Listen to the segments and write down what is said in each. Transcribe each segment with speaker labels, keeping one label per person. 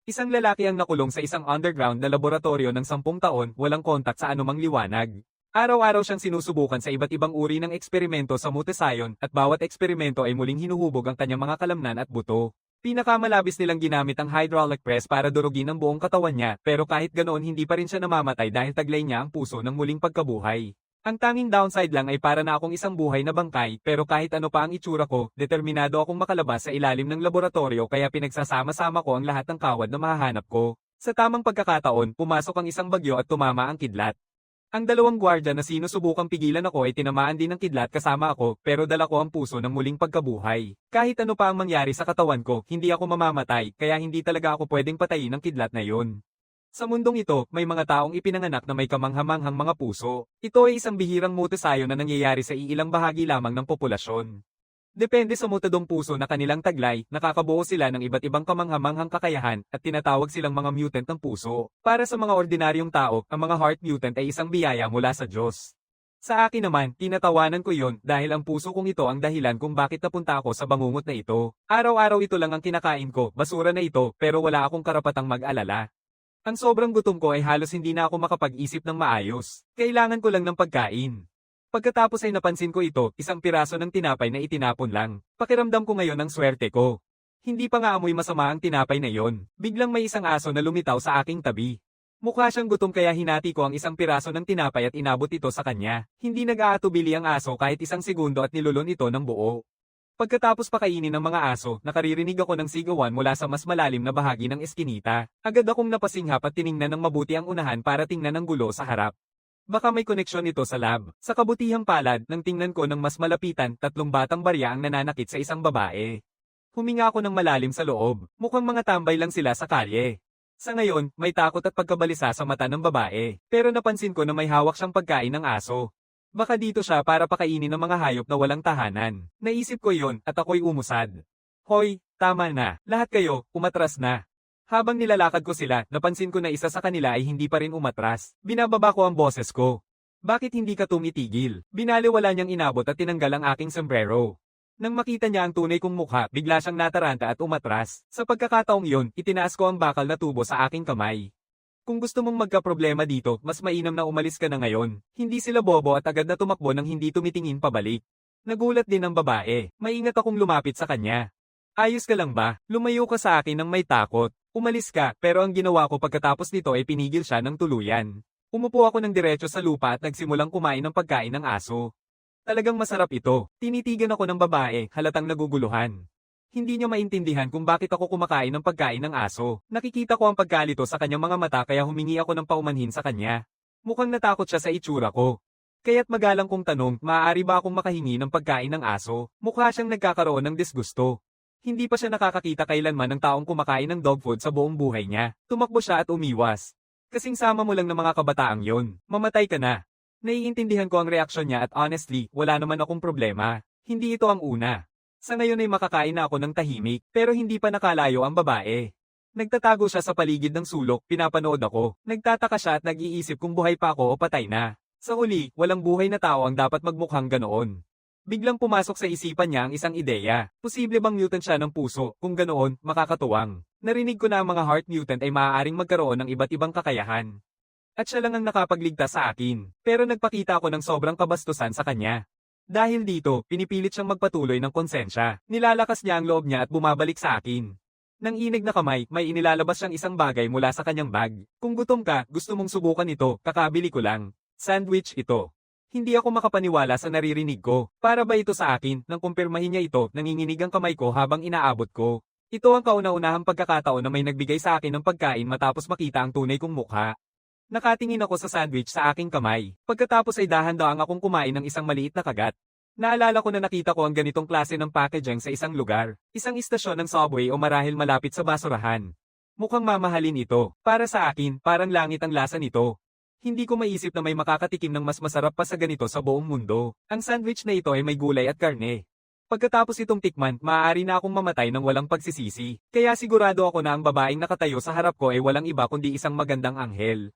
Speaker 1: Isang lalaki ang nakulong sa isang underground na laboratorio ng 10 taon, walang kontak sa anumang liwanag. Araw-araw siyang sinusubukan sa iba't ibang uri ng eksperimento sa mutasayon at bawat eksperimento ay muling hinuhubog ang kanyang mga kalamnan at buto. Pinakamalabis nilang ginamit ang hydraulic press para durugin ang buong katawan niya, pero kahit ganoon hindi pa rin siya namamatay dahil taglay niya ang puso ng muling pagkabuhay. Ang tanging downside lang ay para na akong isang buhay na bangkay, pero kahit ano pa ang itsura ko, determinado akong makalabas sa ilalim ng laboratorio kaya pinagsasama-sama ko ang lahat ng kawad na mahahanap ko. Sa tamang pagkakataon, pumasok ang isang bagyo at tumama ang kidlat. Ang dalawang gwardya na sinusubukang pigilan ako ay tinamaan din ng kidlat kasama ako, pero dala ko ang puso ng muling pagkabuhay. Kahit ano pa ang mangyari sa katawan ko, hindi ako mamamatay, kaya hindi talaga ako pwedeng patayin ng kidlat na yun. Sa mundong ito, may mga taong ipinanganak na may kamanghamanghang mga puso. Ito ay isang bihirang mutasayo na nangyayari sa iilang bahagi lamang ng populasyon. Depende sa mutadong puso na kanilang taglay, nakakabuo sila ng iba't ibang kamanghamanghang kakayahan at tinatawag silang mga mutant ng puso. Para sa mga ordinaryong tao, ang mga heart mutant ay isang biyaya mula sa Diyos. Sa akin naman, tinatawanan ko yon dahil ang puso kong ito ang dahilan kung bakit napunta ako sa bangungot na ito. Araw-araw ito lang ang kinakain ko, basura na ito, pero wala akong karapatang mag-alala. Ang sobrang gutom ko ay halos hindi na ako makapag-isip ng maayos. Kailangan ko lang ng pagkain. Pagkatapos ay napansin ko ito, isang piraso ng tinapay na itinapon lang. Pakiramdam ko ngayon ang swerte ko. Hindi pa nga amoy masama ang tinapay na yon. Biglang may isang aso na lumitaw sa aking tabi. Mukha siyang gutom kaya hinati ko ang isang piraso ng tinapay at inabot ito sa kanya. Hindi nag-aatubili ang aso kahit isang segundo at nilulon ito ng buo. Pagkatapos pakainin ng mga aso, nakaririnig ako ng sigawan mula sa mas malalim na bahagi ng eskinita. Agad akong napasinghap at tiningnan ng mabuti ang unahan para tingnan ang gulo sa harap. Baka may koneksyon ito sa lab. Sa kabutihang palad, nang tingnan ko ng mas malapitan, 3 batang barya ang nananakit sa isang babae. Huminga ako ng malalim sa loob. Mukhang mga tambay lang sila sa kalye. Sa ngayon, may takot at pagkabalisa sa mata ng babae. Pero napansin ko na may hawak siyang pagkain ng aso. Baka dito siya para pakainin ng mga hayop na walang tahanan. Naisip ko yon at ako'y umusad. Hoy, tama na. Lahat kayo, umatras na. Habang nilalakad ko sila, napansin ko na isa sa kanila ay hindi pa rin umatras. Binababa ko ang boses ko. Bakit hindi ka tumitigil? Binaliwala niyang inabot at tinanggal ang aking sombrero. Nang makita niya ang tunay kong mukha, bigla siyang nataranta at umatras. Sa pagkakataong yon, itinaas ko ang bakal na tubo sa aking kamay. Kung gusto mong magka-problema dito, mas mainam na umalis ka na ngayon. Hindi sila bobo at agad na tumakbo nang hindi tumitingin pabalik. Nagulat din ang babae. Maingat akong lumapit sa kanya. Ayos ka lang ba? Lumayo ka sa akin nang may takot. Umalis ka, pero ang ginawa ko pagkatapos nito ay pinigil siya ng tuluyan. Umupo ako ng diretso sa lupa at nagsimulang kumain ng pagkain ng aso. Talagang masarap ito. Tinitigan ako ng babae, halatang naguguluhan. Hindi niya maintindihan kung bakit ako kumakain ng pagkain ng aso. Nakikita ko ang pagkalito sa kanyang mga mata kaya humingi ako ng paumanhin sa kanya. Mukhang natakot siya sa itsura ko. Kaya't magalang kong tanong, maaari ba akong makahingi ng pagkain ng aso? Mukha siyang nagkakaroon ng disgusto. Hindi pa siya nakakakita kailanman ng taong kumakain ng dog food sa buong buhay niya. Tumakbo siya at umiwas. Kasing sama mo lang ng mga kabataang yon. Mamatay ka na. Naiintindihan ko ang reaksyon niya at honestly, wala naman akong problema. Hindi ito ang una. Sa ngayon ay makakain na ako ng tahimik, pero hindi pa nakalayo ang babae. Nagtatago siya sa paligid ng sulok, pinapanood ako. Nagtataka siya at nag-iisip kung buhay pa ako o patay na. Sa huli, walang buhay na tao ang dapat magmukhang ganoon. Biglang pumasok sa isipan niya ang isang ideya. Posible bang mutant siya ng puso? Kung ganoon, makakatuwang. Narinig ko na ang mga heart mutant ay maaaring magkaroon ng iba't ibang kakayahan. At siya lang ang nakapagligtas sa akin. Pero nagpakita ako ng sobrang kabastusan sa kanya. Dahil dito, pinipilit siyang magpatuloy ng konsensya. Nilalakas niya ang loob niya at bumabalik sa akin. Nang inig na kamay, may inilalabas siyang isang bagay mula sa kanyang bag. Kung gutom ka, gusto mong subukan ito, kakabili ko lang. Sandwich ito. Hindi ako makapaniwala sa naririnig ko. Para ba ito sa akin? Nang kumpirmahin niya ito, nanginginig ang kamay ko habang inaabot ko. Ito ang kauna-unahang pagkakataon na may nagbigay sa akin ng pagkain matapos makita ang tunay kong mukha. Nakatingin ako sa sandwich sa aking kamay. Pagkatapos ay dahan-dahang akong kumain ng isang maliit na kagat. Naalala ko na nakita ko ang ganitong klase ng packaging sa isang lugar. Isang istasyon ng subway o marahil malapit sa basurahan. Mukhang mamahalin ito. Para sa akin, parang langit ang lasa nito. Hindi ko maisip na may makakatikim ng mas masarap pa sa ganito sa buong mundo. Ang sandwich na ito ay may gulay at karne. Pagkatapos itong tikman, maaari na akong mamatay ng walang pagsisisi. Kaya sigurado ako na ang babaeng nakatayo sa harap ko ay walang iba kundi isang magandang anghel.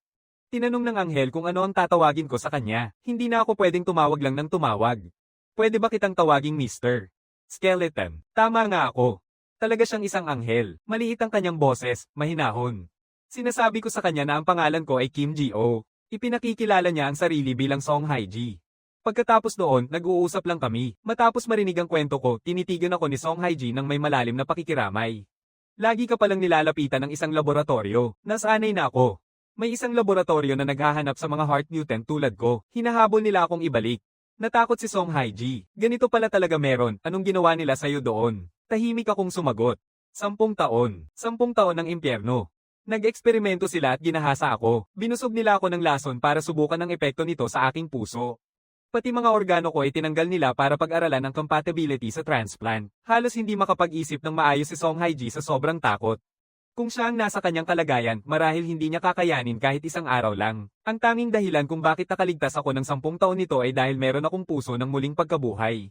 Speaker 1: Tinanong ng anghel kung ano ang tatawagin ko sa kanya. Hindi na ako pwedeng tumawag lang ng tumawag. Pwede ba kitang tawaging Mr. Skeleton? Tama nga ako. Talaga siyang isang anghel. Maliit ang kanyang boses, mahinahon. Sinasabi ko sa kanya na ang pangalan ko ay Kim Ji-o. Ipinakikilala niya ang sarili bilang Song Haiji. Pagkatapos noon, nag-uusap lang kami. Matapos marinig ang kwento ko, tinitigan ako ni Song Haiji ng may malalim na pakikiramay. Lagi ka palang nilalapitan ng isang laboratorio. Nasanay na ako. May isang laboratorio na naghahanap sa mga heart mutant tulad ko. Hinahabol nila akong ibalik. Natakot si Song Haiji. Ganito pala talaga meron. Anong ginawa nila sa'yo doon? Tahimik akong sumagot. 10 taon. 10 taon ng impyerno. Nag-eksperimento sila at ginahasa ako. Binusog nila ako ng lason para subukan ang epekto nito sa aking puso. Pati mga organo ko ay tinanggal nila para pag-aralan ang compatibility sa transplant. Halos hindi makapag-isip ng maayos si Song Haiji sa sobrang takot. Kung siya ang nasa kanyang kalagayan, marahil hindi niya kakayanin kahit isang araw lang. Ang tanging dahilan kung bakit nakaligtas ako ng 10 taon nito ay dahil meron akong puso ng muling pagkabuhay.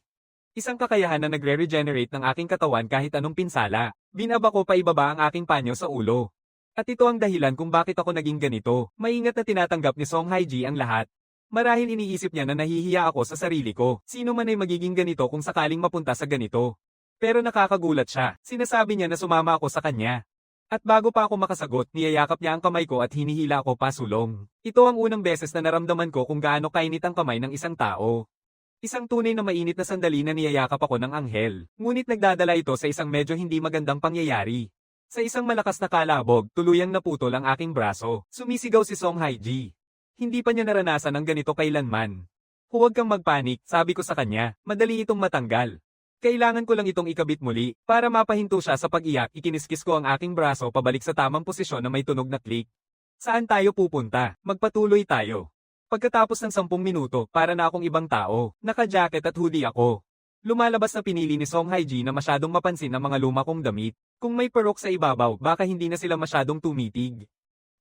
Speaker 1: Isang kakayahan na nagre-regenerate ng aking katawan kahit anong pinsala. Binaba ko pa ibaba ang aking panyo sa ulo. At ito ang dahilan kung bakit ako naging ganito. Maingat na tinatanggap ni Song Haiji ang lahat. Marahil iniisip niya na nahihiya ako sa sarili ko. Sino man ay magiging ganito kung sakaling mapunta sa ganito. Pero nakakagulat siya. Sinasabi niya na sumama ako sa kanya. At bago pa ako makasagot, niyayakap niya ang kamay ko at hinihila ako pasulong. Ito ang unang beses na naramdaman ko kung gaano kainit ang kamay ng isang tao. Isang tunay na mainit na sandali na niyayakap ako ng anghel. Ngunit nagdadala ito sa isang medyo hindi magandang pangyayari. Sa isang malakas na kalabog, tuluyang naputol ang aking braso. Sumisigaw si Song Haiji. Hindi pa niya naranasan ang ganito kailanman. Huwag kang magpanik, sabi ko sa kanya. Madali itong matanggal. Kailangan ko lang itong ikabit muli. Para mapahinto siya sa pag-iyak, ikiniskis ko ang aking braso pabalik sa tamang posisyon na may tunog na click. Saan tayo pupunta? Magpatuloy tayo. Pagkatapos ng 10 minuto, para na akong ibang tao. Naka-jacket at hoodie ako. Lumalabas na pinili ni Song Haiji na masyadong mapansin ang mga luma kong damit. Kung may perok sa ibabaw, baka hindi na sila masyadong tumitig.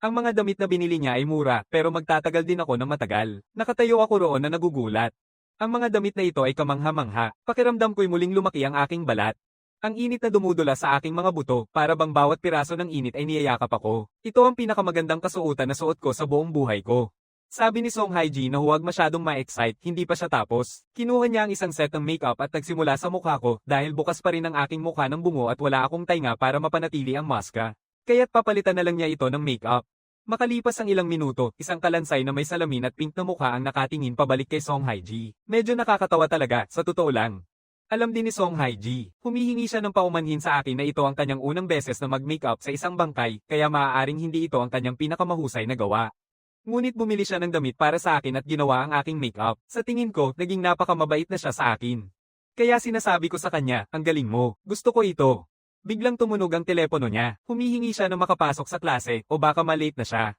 Speaker 1: Ang mga damit na binili niya ay mura, pero magtatagal din ako ng matagal. Nakatayo ako roon na nagugulat. Ang mga damit na ito ay kamangha-mangha. Pakiramdam ko'y muling lumaki ang aking balat. Ang init na dumudula sa aking mga buto, para bang bawat piraso ng init ay niyayakap ako. Ito ang pinakamagandang kasuotan na suot ko sa buong buhay ko. Sabi ni Song Haiji na huwag masyadong ma-excite, hindi pa siya tapos. Kinuha niya ang isang set ng makeup at nagsimula sa mukha ko dahil bukas pa rin ang aking mukha ng bungo at wala akong tainga para mapanatili ang maska. Kaya't papalitan na lang niya ito ng makeup. Makalipas ang ilang minuto, isang kalansay na may salamin at pink na mukha ang nakatingin pabalik kay Song Haiji. Medyo nakakatawa talaga, sa totoo lang. Alam din ni Song Haiji, humihingi siya ng paumanhin sa akin na ito ang kanyang unang beses na mag-makeup sa isang bangkay, kaya maaaring hindi ito ang kanyang pinakamahusay na gawa. Ngunit bumili siya ng damit para sa akin at ginawa ang aking makeup. Sa tingin ko, naging napakamabait na siya sa akin. Kaya sinasabi ko sa kanya, ang galing mo, gusto ko ito. Biglang tumunog ang telepono niya, humihingi siya na makapasok sa klase o baka malate na siya.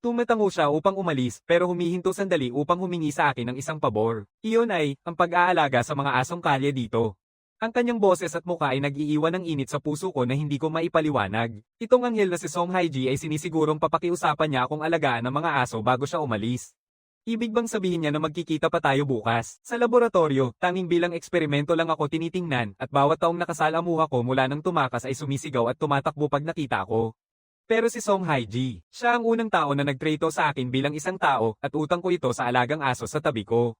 Speaker 1: Tumatango siya upang umalis pero humihinto sandali upang humingi sa akin ng isang pabor. Iyon ay, ang pag-aalaga sa mga asong kalye dito. Ang kanyang boses at mukha ay nag-iiwan ng init sa puso ko na hindi ko maipaliwanag. Itong anghel na si Song Haiji ay sinisigurong papakiusapan niya akong alagaan ng mga aso bago siya umalis. Ibig bang sabihin niya na magkikita pa tayo bukas? Sa laboratorio, tanging bilang eksperimento lang ako tinitingnan at bawat taong nakasalamuha ko mula nang tumakas ay sumisigaw at tumatakbo pag nakita ako. Pero si Song Haiji, siya ang unang tao na nagtreto sa akin bilang isang tao at utang ko ito sa alagang aso sa tabi ko.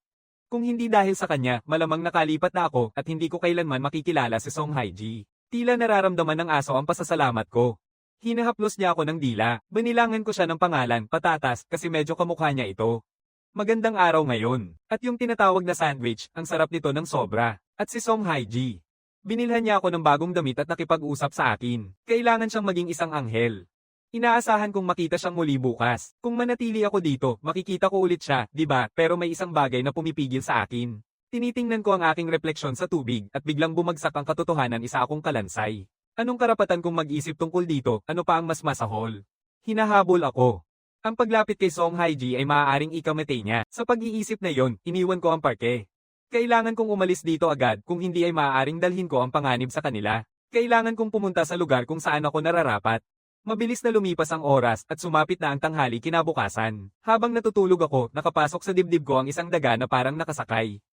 Speaker 1: Kung hindi dahil sa kanya, malamang nakalipat na ako at hindi ko kailanman makikilala si Song Haiji. Tila nararamdaman ng aso ang pasasalamat ko. Hinahaplos niya ako ng dila, banilangan ko siya ng pangalan, Patatas, kasi medyo kamukha niya ito. Magandang araw ngayon. At yung tinatawag na sandwich, ang sarap nito ng sobra. At si Song Haiji. Binilhan niya ako ng bagong damit at nakipag-usap sa akin. Kailangan siyang maging isang anghel. Inaasahan kong makita siyang muli bukas. Kung manatili ako dito, makikita ko ulit siya, di ba? Pero may isang bagay na pumipigil sa akin. Tinitingnan ko ang aking refleksyon sa tubig at biglang bumagsak ang katotohanan, isa akong kalansay. Anong karapatan kong mag-isip tungkol dito? Ano pa ang mas masahol? Hinahabol ako. Ang paglapit kay Song Haiji ay maaaring ikamatay niya. Sa pag-iisip na yon, iniwan ko ang parke. Kailangan kong umalis dito agad, kung hindi ay maaaring dalhin ko ang panganib sa kanila. Kailangan kong pumunta sa lugar kung saan ako nararapat. Mabilis na lumipas ang oras at sumapit na ang tanghali kinabukasan. Habang natutulog ako, nakapasok sa dibdib ko ang isang daga na parang nakasakay.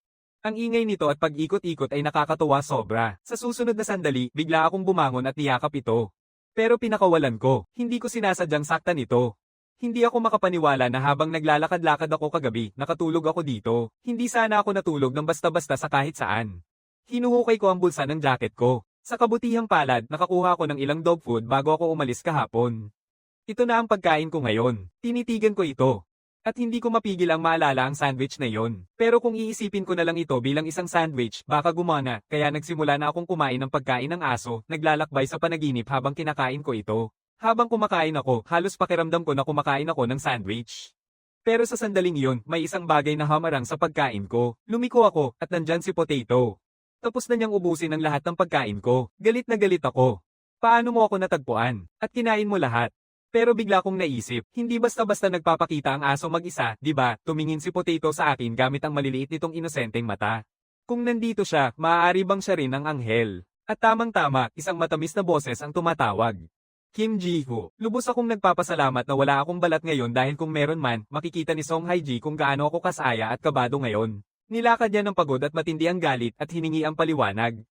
Speaker 1: Ang ingay nito at pag-ikot-ikot ay nakakatuwa sobra. Sa susunod na sandali, bigla akong bumangon at niyakap ito. Pero pinakawalan ko, hindi ko sinasadyang saktan ito. Hindi ako makapaniwala na habang naglalakad-lakad ako kagabi, nakatulog ako dito. Hindi sana ako natulog ng basta-basta sa kahit saan. Hinuhukay ko ang bulsa ng jacket ko. Sa kabutihang palad, nakakuha ko ng ilang dog food bago ako umalis kahapon. Ito na ang pagkain ko ngayon. Tinitigan ko ito. At hindi ko mapigil ang maalala ang sandwich na yon. Pero kung iisipin ko na lang ito bilang isang sandwich, baka gumana, kaya nagsimula na akong kumain ng pagkain ng aso, naglalakbay sa panaginip habang kinakain ko ito. Habang kumakain ako, halos pakiramdam ko na kumakain ako ng sandwich. Pero sa sandaling iyon, may isang bagay na hamarang sa pagkain ko. Lumiko ako, at nandyan si Potato. Tapos na niyang ubusin ang lahat ng pagkain ko. Galit na galit ako. Paano mo ako natagpuan? At kinain mo lahat? Pero bigla kong naisip, hindi basta-basta nagpapakita ang aso mag-isa, di ba? Tumingin si Potato sa akin gamit ang maliliit nitong inosenteng mata. Kung nandito siya, maaari bang siya rin ang anghel? At tamang-tama, isang matamis na boses ang tumatawag. Kim Ji-ho, lubos akong nagpapasalamat na wala akong balat ngayon dahil kung meron man, makikita ni Song Hae-ji kung gaano ako kasaya at kabado ngayon. Nilakad niya ng pagod at matindi ang galit at hiningi ang paliwanag.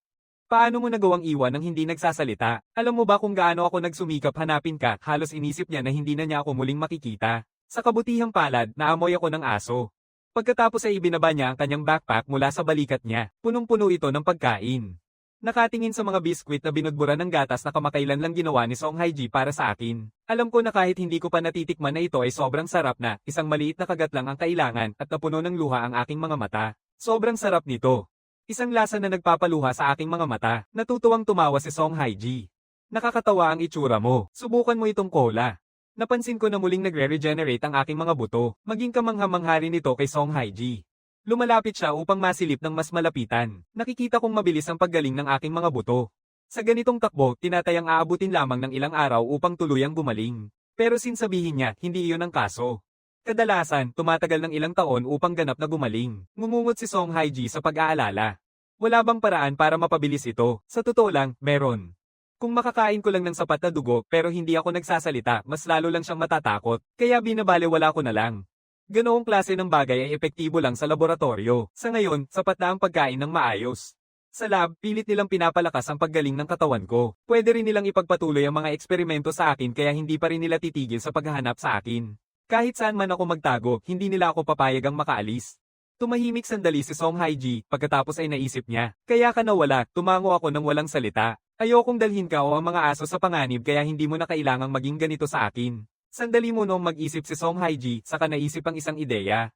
Speaker 1: Paano mo nagawang iwan ng hindi nagsasalita? Alam mo ba kung gaano ako nagsumikap hanapin ka, halos inisip niya na hindi na niya ako muling makikita. Sa kabutihang palad, naamoy ako ng aso. Pagkatapos ay ibinaba niya ang kanyang backpack mula sa balikat niya. Punong-puno ito ng pagkain. Nakatingin sa mga biskwit na binudburan ng gatas na kamakailan lang ginawa ni Song Hae-ji para sa akin. Alam ko na kahit hindi ko pa natitikman na ito ay sobrang sarap na, isang maliit na kagat lang ang kailangan at napuno ng luha ang aking mga mata. Sobrang sarap nito. Isang lasa na nagpapaluha sa aking mga mata. Natutuwang tumawa si Song Hae-ji. Nakakatawa ang itsura mo. Subukan mo itong cola. Napansin ko na muling nagre-regenerate ang aking mga buto. Maging kamangha-mangha rin ito kay Song Hae-ji. Lumalapit siya upang masilip ng mas malapitan. Nakikita kong mabilis ang paggaling ng aking mga buto. Sa ganitong takbo, tinatayang aabutin lamang ng ilang araw upang tuluyang gumaling. Pero sinsabihin niya, hindi iyon ang kaso. Kadalasan, tumatagal ng ilang taon upang ganap na gumaling. Ngumungot si Song Hae-ji sa pag-aalala. Wala bang paraan para mapabilis ito? Sa totoo lang, meron. Kung makakain ko lang ng sapat na dugo pero hindi ako nagsasalita, mas lalo lang siyang matatakot. Kaya binabaliwala ko na lang. Ganoong klase ng bagay ay epektibo lang sa laboratorio. Sa ngayon, sapat na ang pagkain ng maayos. Sa lab, pilit nilang pinapalakas ang paggaling ng katawan ko. Pwede rin nilang ipagpatuloy ang mga eksperimento sa akin kaya hindi pa rin nila titigil sa paghahanap sa akin. Kahit saan man ako magtago, hindi nila ako papayagang makaalis. Tumahimik sandali si Song Hae-ji, pagkatapos ay naisip niya. Kaya ka nawala, tumango ako ng walang salita. Ayokong dalhin ka o ang mga aso sa panganib kaya hindi mo na kailangang maging ganito sa akin. Sandali mo noong mag-isip si Song Hae-ji, saka naisip ang isang ideya.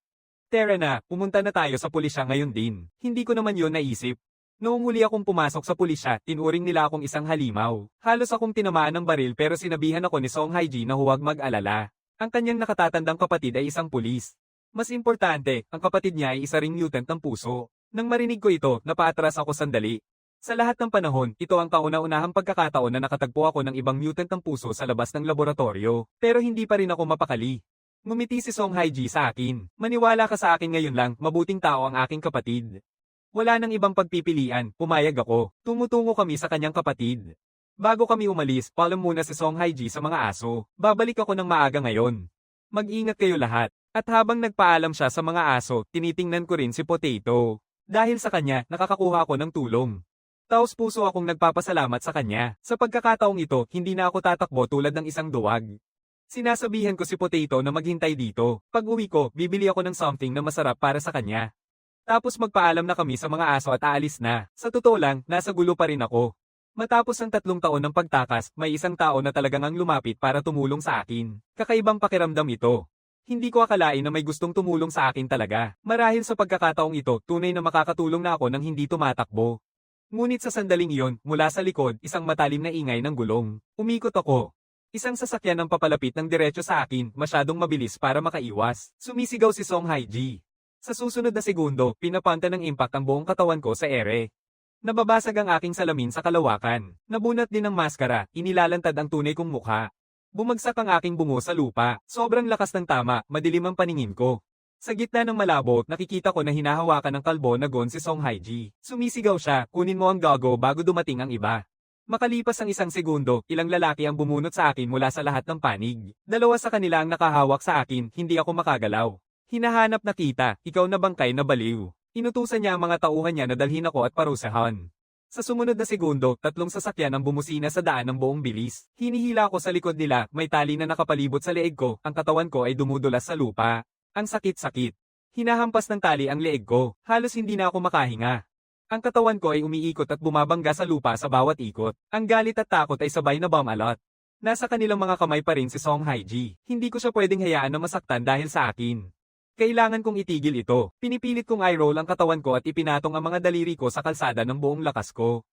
Speaker 1: Tara na, pumunta na tayo sa pulisya ngayon din. Hindi ko naman yun naisip. Noong huli akong pumasok sa pulisya, tinuring nila akong isang halimaw. Halos akong tinamaan ng baril pero sinabihan ako ni Song Hae-ji na huwag mag-alala. Ang kanyang nakatatandang kapatid ay isang pulis. Mas importante, ang kapatid niya ay isa ring mutant ng puso. Nang marinig ko ito, napaatras ako sandali. Sa lahat ng panahon, ito ang kauna-unahang pagkakataon na nakatagpo ako ng ibang mutant ng puso sa labas ng laboratorio. Pero hindi pa rin ako mapakali. Ngumiti si Song Hae-ji sa akin. Maniwala ka sa akin ngayon lang, mabuting tao ang aking kapatid. Wala nang ibang pagpipilian, pumayag ako. Tumutungo kami sa kanyang kapatid. Bago kami umalis, paalam muna si Song Hae-ji sa mga aso. Babalik ako ng maaga ngayon. Mag-ingat kayo lahat. At habang nagpaalam siya sa mga aso, tinitingnan ko rin si Potato. Dahil sa kanya, nakakakuha ako ng tulong. Taos puso akong nagpapasalamat sa kanya. Sa pagkakataong ito, hindi na ako tatakbo tulad ng isang duwag. Sinasabihan ko si Potato na maghintay dito. Pag uwi ko, bibili ako ng something na masarap para sa kanya. Tapos magpaalam na kami sa mga aso at aalis na. Sa totoo lang, nasa gulo pa rin ako. Matapos ang 3 taon ng pagtakas, may isang tao na talagang ang lumapit para tumulong sa akin. Kakaibang pakiramdam ito. Hindi ko akalain na may gustong tumulong sa akin talaga. Marahil sa pagkakataong ito, tunay na makakatulong na ako nang hindi tumatakbo. Ngunit sa sandaling iyon, mula sa likod, isang matalim na ingay ng gulong. Umikot ako. Isang sasakyan ang papalapit ng diretso sa akin, masyadong mabilis para makaiwas. Sumisigaw si Song Hae-ji. Sa susunod na segundo, pinapanta ng impact ang buong katawan ko sa ere. Nababasag ang aking salamin sa kalawakan. Nabunat din ng maskara, inilalantad ang tunay kong mukha. Bumagsak ang aking bungo sa lupa. Sobrang lakas ng tama, madilim ang paningin ko. Sa gitna ng malabo, nakikita ko na hinahawakan ng kalbo na gon si Song Hae-ji. Sumisigaw siya, kunin mo ang gago bago dumating ang iba. Makalipas ang 1 segundo, ilang lalaki ang bumunot sa akin mula sa lahat ng panig. 2 sa kanila ang nakahawak sa akin, hindi ako makagalaw. Hinahanap na kita, ikaw na bangkay na baliw. Inutusan niya ang mga tauhan niya na dalhin ako at parusahan. Sa sumunod na segundo, 3 sasakyan ang bumusina sa daan ng buong bilis. Hinihila ako sa likod nila, may tali na nakapalibot sa leeg ko, ang katawan ko ay dumudulas sa lupa. Ang sakit-sakit. Hinahampas ng tali ang leeg ko, halos hindi na ako makahinga. Ang katawan ko ay umiikot at bumabangga sa lupa sa bawat ikot. Ang galit at takot ay sabay na bumalot. Nasa kanilang mga kamay pa rin si Song Haiji. Hindi ko siya pwedeng hayaan na masaktan dahil sa akin. Kailangan kong itigil ito. Pinipilit kong i-roll ang katawan ko at ipinatong ang mga daliri ko sa kalsada ng buong lakas ko.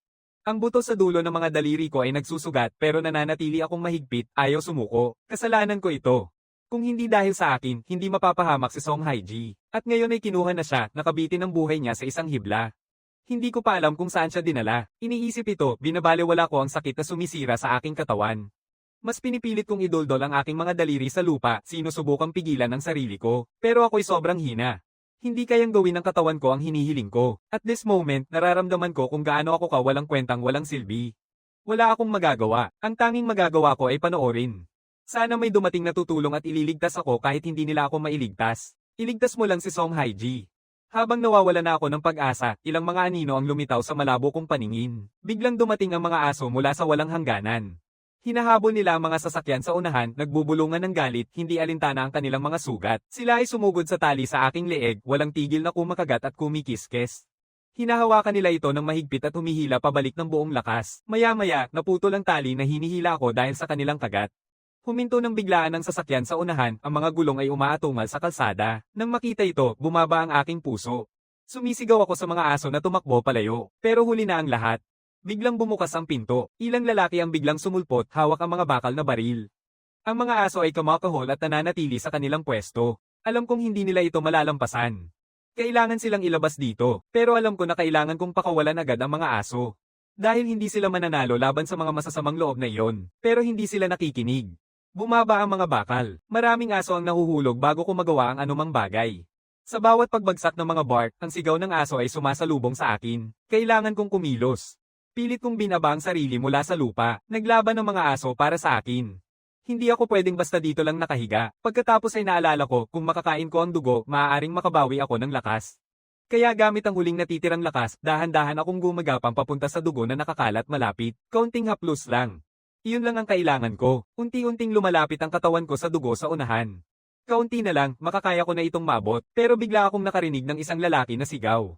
Speaker 1: Ang buto sa dulo ng mga daliri ko ay nagsusugat pero nananatili akong mahigpit, ayaw sumuko. Kasalanan ko ito. Kung hindi dahil sa akin, hindi mapapahamak si Song Haiji. At ngayon ay kinuha na siya, nakabitin ang buhay niya sa isang hibla. Hindi ko pa alam kung saan siya dinala. Iniisip ito, binabalewala ko ang sakit na sumisira sa aking katawan. Mas pinipilit kong idoldol ang aking mga daliri sa lupa, sinusubukang pigilan ang sarili ko. Pero ako'y sobrang hina. Hindi kayang gawin ng katawan ko ang hinihiling ko. At this moment, nararamdaman ko kung gaano ako kawalang kwentang walang silbi. Wala akong magagawa. Ang tanging magagawa ko ay panoorin. Sana may dumating na tutulong at ililigtas ako kahit hindi nila ako mailigtas. Iligtas mo lang si Song Haiji. Habang nawawala na ako ng pag-asa, ilang mga anino ang lumitaw sa malabo kong paningin. Biglang dumating ang mga aso mula sa walang hangganan. Hinahabol nila ang mga sasakyan sa unahan, nagbubulungan ng galit, hindi alintana ang kanilang mga sugat. Sila ay sumugod sa tali sa aking leeg, walang tigil na kumakagat at kumikiskes. Hinahawakan nila ito ng mahigpit at humihila pabalik ng buong lakas. Maya-maya, naputol ang tali na hinihila ako dahil sa kanilang kagat. Huminto ng biglaan ang sasakyan sa unahan, ang mga gulong ay umaatungal sa kalsada. Nang makita ito, bumaba ang aking puso. Sumisigaw ako sa mga aso na tumakbo palayo, pero huli na ang lahat. Biglang bumukas ang pinto. Ilang lalaki ang biglang sumulpot, hawak ang mga bakal na baril. Ang mga aso ay kumakahol at nananatili sa kanilang pwesto. Alam kong hindi nila ito malalampasan. Kailangan silang ilabas dito, pero alam ko na kailangan kong pakawalan agad ang mga aso. Dahil hindi sila mananalo laban sa mga masasamang loob na iyon, pero hindi sila nakikinig. Bumaba ang mga bakal. Maraming aso ang nahuhulog bago ko magawa ang anumang bagay. Sa bawat pagbagsak ng mga bark, ang sigaw ng aso ay sumasalubong sa akin. Kailangan kong kumilos. Pilit kong binaba ang sarili mula sa lupa. Naglaban ng mga aso para sa akin. Hindi ako pwedeng basta dito lang nakahiga. Pagkatapos ay naalala ko, kung makakain ko ang dugo, maaaring makabawi ako ng lakas. Kaya gamit ang huling natitirang lakas, dahan-dahan akong gumagapang papunta sa dugo na nakakalat malapit. Kaunting haplos lang. Iyon lang ang kailangan ko. Unti-unting lumalapit ang katawan ko sa dugo sa unahan. Kaunti na lang, makakaya ko na itong mabot, pero bigla akong nakarinig ng isang lalaki na sigaw.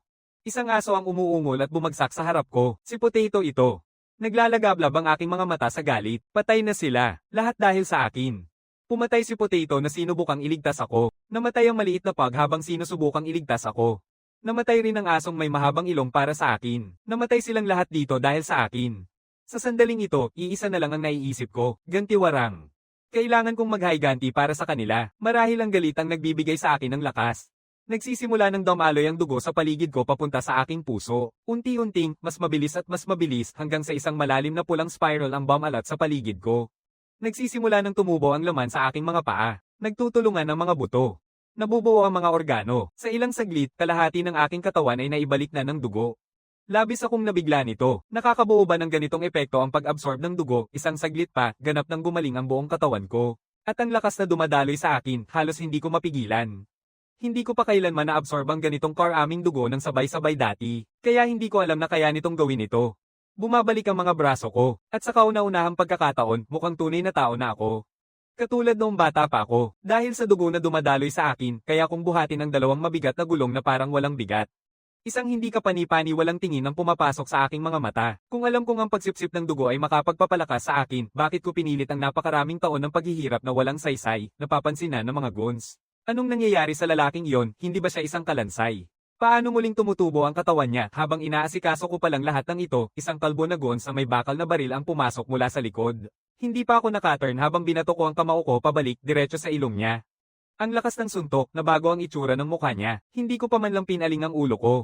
Speaker 1: Isang aso ang umuungol at bumagsak sa harap ko. Si Potato ito. Naglalagablab ang aking mga mata sa galit. Patay na sila. Lahat dahil sa akin. Pumatay si Potato na sinubukang iligtas ako. Namatay ang maliit na pug habang sinusubukang iligtas ako. Namatay rin ang asong may mahabang ilong para sa akin. Namatay silang lahat dito dahil sa akin. Sa sandaling ito, iisa na lang ang naiisip ko, gantiwarang. Kailangan kong maghiganti para sa kanila, marahil ang galit ang nagbibigay sa akin ng lakas. Nagsisimula ng dumaloy ang dugo sa paligid ko papunta sa aking puso. Unti-unting, mas mabilis hanggang sa isang malalim na pulang spiral ang bumalat sa paligid ko. Nagsisimula ng tumubo ang laman sa aking mga paa. Nagtutulungan ang mga buto. Nabubuo ang mga organo. Sa ilang saglit, kalahati ng aking katawan ay naibalik na ng dugo. Labis akong nabigla nito. Nakakabuo ba ng ganitong epekto ang pag-absorb ng dugo? Isang saglit pa, ganap nang gumaling ang buong katawan ko. At ang lakas na dumadaloy sa akin, halos hindi ko mapigilan. Hindi ko pa kailanman na-absorb ang ganitong karaming dugo ng sabay-sabay dati, kaya hindi ko alam na kaya nitong gawin ito. Bumabalik ang mga braso ko, at sa kauna-unahang pagkakataon, mukhang tunay na tao na ako. Katulad noong bata pa ako, dahil sa dugo na dumadaloy sa akin, kaya kong buhatin ang dalawang mabigat na gulong na parang walang bigat. Isang hindi kapani-pani walang tingin ang pumapasok sa aking mga mata. Kung alam kong ang pagsipsip ng dugo ay makapagpapalakas sa akin, bakit ko pinilit ang napakaraming taon ng paghihirap na walang saysay, napapansin na ng mga goons? Anong nangyayari sa lalaking iyon, hindi ba siya isang kalansay? Paano muling tumutubo ang katawan niya habang inaasikaso ko palang lahat ng ito, isang kalbo na goons sa may bakal na baril ang pumasok mula sa likod. Hindi pa ako nakaturn habang binato ko ang kamao ko pabalik diretso sa ilong niya. Ang lakas ng suntok na bago ang itsura ng mukha niya, hindi ko pa man lang pinaling ang ulo ko.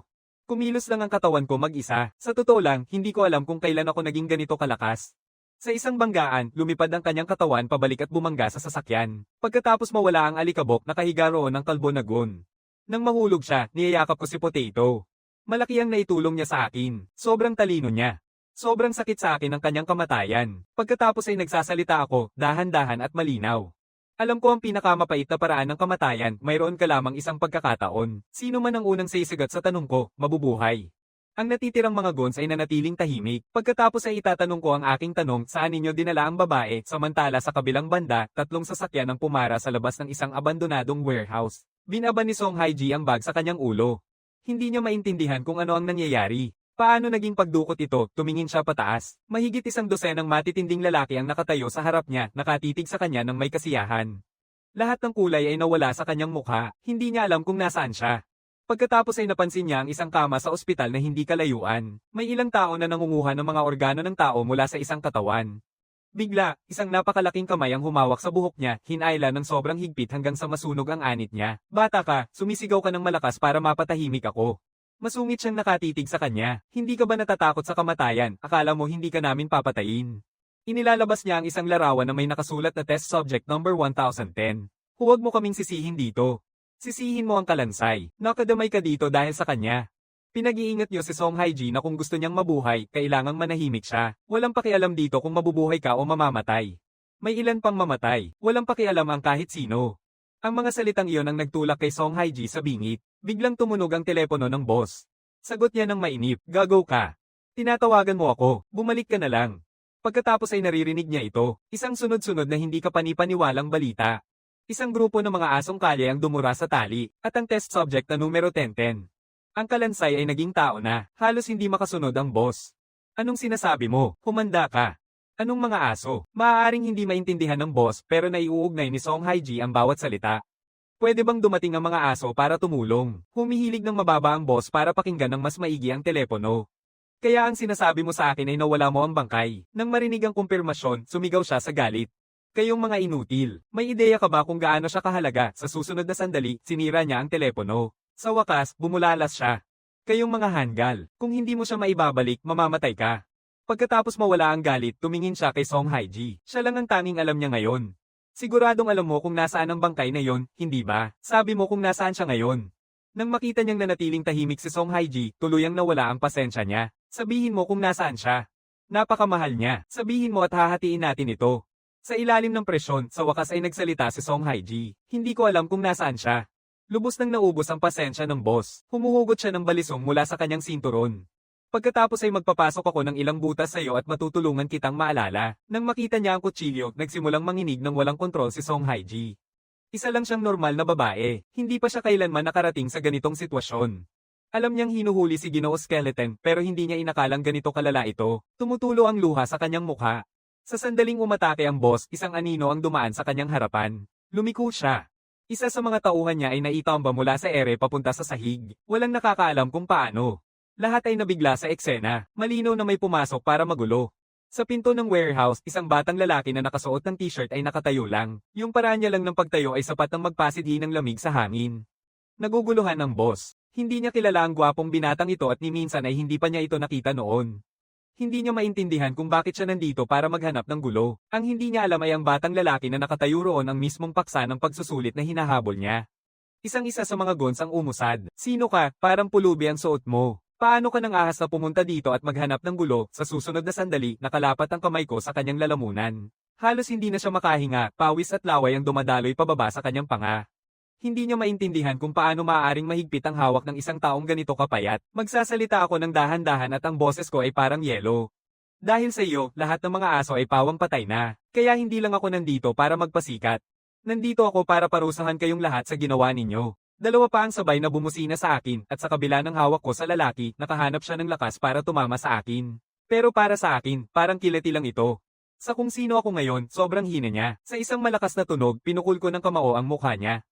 Speaker 1: Kumilos lang ang katawan ko mag-isa. Sa totoo lang, hindi ko alam kung kailan ako naging ganito kalakas. Sa isang banggaan, lumipad ang kanyang katawan pabalik at bumangga sa sasakyan. Pagkatapos mawala ang alikabok, nakahiga roon ang kalbo na gun. Nang mahulog siya, niyayakap ko si Potato. Malaki ang naitulong niya sa akin. Sobrang talino niya. Sobrang sakit sa akin ang kanyang kamatayan. Pagkatapos ay nagsasalita ako, dahan-dahan at malinaw. Alam ko ang pinakamapait na paraan ng kamatayan, mayroon ka lamang isang pagkakataon. Sino man ang unang sisigat sa tanong ko, mabubuhay. Ang natitirang mga goons ay nanatiling tahimik. Pagkatapos ay itatanong ko ang aking tanong, saan ninyo dinala ang babae, samantala sa kabilang banda, tatlong sasakyan ang pumara sa labas ng isang abandonadong warehouse. Binaba ni Song Haiji ang bag sa kanyang ulo. Hindi niya maintindihan kung ano ang nangyayari. Paano naging pagdukot ito? Tumingin siya pataas. Mahigit 100 matitinding lalaki ang nakatayo sa harap niya, nakatitig sa kanya ng may kasiyahan. Lahat ng kulay ay nawala sa kanyang mukha, hindi niya alam kung nasaan siya. Pagkatapos ay napansin niya ang isang kama sa ospital na hindi kalayuan. May ilang tao na nangunguha ng mga organo ng tao mula sa isang katawan. Bigla, isang napakalaking kamay ang humawak sa buhok niya, hinayla ng sobrang higpit hanggang sa masunog ang anit niya. Bata ka, sumisigaw ka ng malakas para mapatahimik ako. Masungit siyang nakatitig sa kanya. Hindi ka ba natatakot sa kamatayan? Akala mo hindi ka namin papatayin. Inilalabas niya ang isang larawan na may nakasulat na test subject number 1010. Huwag mo kaming sisihin dito. Sisihin mo ang kalansay. Nakadamay ka dito dahil sa kanya. Pinag-iingat niyo si Song Haiji na kung gusto niyang mabuhay, kailangang manahimik siya. Walang pakialam dito kung mabubuhay ka o mamamatay. May ilan pang mamatay. Walang pakialam ang kahit sino. Ang mga salitang iyon ang nagtulak kay Song Haiji sa bingit. Biglang tumunog ang telepono ng boss. Sagot niya ng mainip, "Gago ka. Tinatawagan mo ako, bumalik ka na lang." Pagkatapos ay naririnig niya ito, isang sunod-sunod na hindi kapanipaniwalang balita. Isang grupo ng mga asong kalye ang dumura sa tali, at ang test subject na numero 1010. Ang kalansay ay naging tao na, halos hindi makasunod ang boss. "Anong sinasabi mo? Humanda ka." Anong mga aso? Maaaring hindi maintindihan ng boss pero naiuugnay ni Song Haiji ang bawat salita. Pwede bang dumating ang mga aso para tumulong? Humihilig ng mababa ang boss para pakinggan ng mas maigi ang telepono. Kaya ang sinasabi mo sa akin ay nawala mo ang bangkay. Nang marinig ang kumpirmasyon, sumigaw siya sa galit. "Kayong mga inutil, may ideya ka ba kung gaano siya kahalaga?" Sa susunod na sandali, sinira niya ang telepono. Sa wakas, bumulalas siya. "Kayong mga hanggal, kung hindi mo siya maibabalik, mamamatay ka." Pagkatapos mawala ang galit, tumingin siya kay Song Haiji. Siya lang ang tanging alam niya ngayon. "Siguradong alam mo kung nasaan ang bangkay na yon, hindi ba? Sabi mo kung nasaan siya ngayon." Nang makita niyang nanatiling tahimik si Song Haiji, tuluyang nawala ang pasensya niya. "Sabihin mo kung nasaan siya. Napakamahal niya. Sabihin mo at hahatiin natin ito." Sa ilalim ng presyon, sa wakas ay nagsalita si Song Haiji. "Hindi ko alam kung nasaan siya." Lubos nang naubos ang pasensya ng boss. Humuhugot siya ng balisong mula sa kanyang sinturon. "Pagkatapos ay magpapasok ako ng ilang butas sa iyo at matutulungan kitang maalala." Nang makita niya ang kutsilyo, nagsimulang manginig ng walang kontrol si Song Haiji. Isa lang siyang normal na babae. Hindi pa siya kailanman nakarating sa ganitong sitwasyon. Alam niyang hinuhuli si Ginoo Skeleton pero hindi niya inakalang ganito kalala ito. Tumutulo ang luha sa kanyang mukha. Sa sandaling umatake ang boss, isang anino ang dumaan sa kanyang harapan. Lumiko siya. Isa sa mga tauhan niya ay naitamba mula sa ere papunta sa sahig. Walang nakakaalam kung paano. Lahat ay nabigla sa eksena. Malinaw na may pumasok para magulo. Sa pinto ng warehouse, isang batang lalaki na nakasuot ng t-shirt ay nakatayo lang. Yung paraan niya lang ng pagtayo ay sapat ng magpasidhi ng lamig sa hangin. Naguguluhan ang boss. Hindi niya kilala ang gwapong binatang ito at ni minsan ay hindi pa niya ito nakita noon. Hindi niya maintindihan kung bakit siya nandito para maghanap ng gulo. Ang hindi niya alam ay ang batang lalaki na nakatayo roon ang mismong paksa ng pagsusulit na hinahabol niya. Isang-isa sa mga gons ang umusad. "Sino ka? Parang pulubi ang suot mo. Paano ka nang ahas na pumunta dito at maghanap ng gulo?" Sa susunod na sandali, nakalapat ang kamay ko sa kanyang lalamunan. Halos hindi na siya makahinga, pawis at laway ang dumadaloy pababa sa kanyang panga. Hindi niya maintindihan kung paano maaaring mahigpit ang hawak ng isang taong ganito kapayat. Magsasalita ako ng dahan-dahan at ang boses ko ay parang yelo. "Dahil sa iyo, lahat ng mga aso ay pawang patay na. Kaya hindi lang ako nandito para magpasikat. Nandito ako para parusahan kayong lahat sa ginawa ninyo." Dalawa pa ang sabay na bumusina sa akin at sa kabila ng hawak ko sa lalaki, nakahanap siya ng lakas para tumama sa akin. Pero para sa akin, parang kilati lang ito. Sa kung sino ako ngayon, sobrang hina niya. Sa isang malakas na tunog, pinukul ko ng kamao ang mukha niya.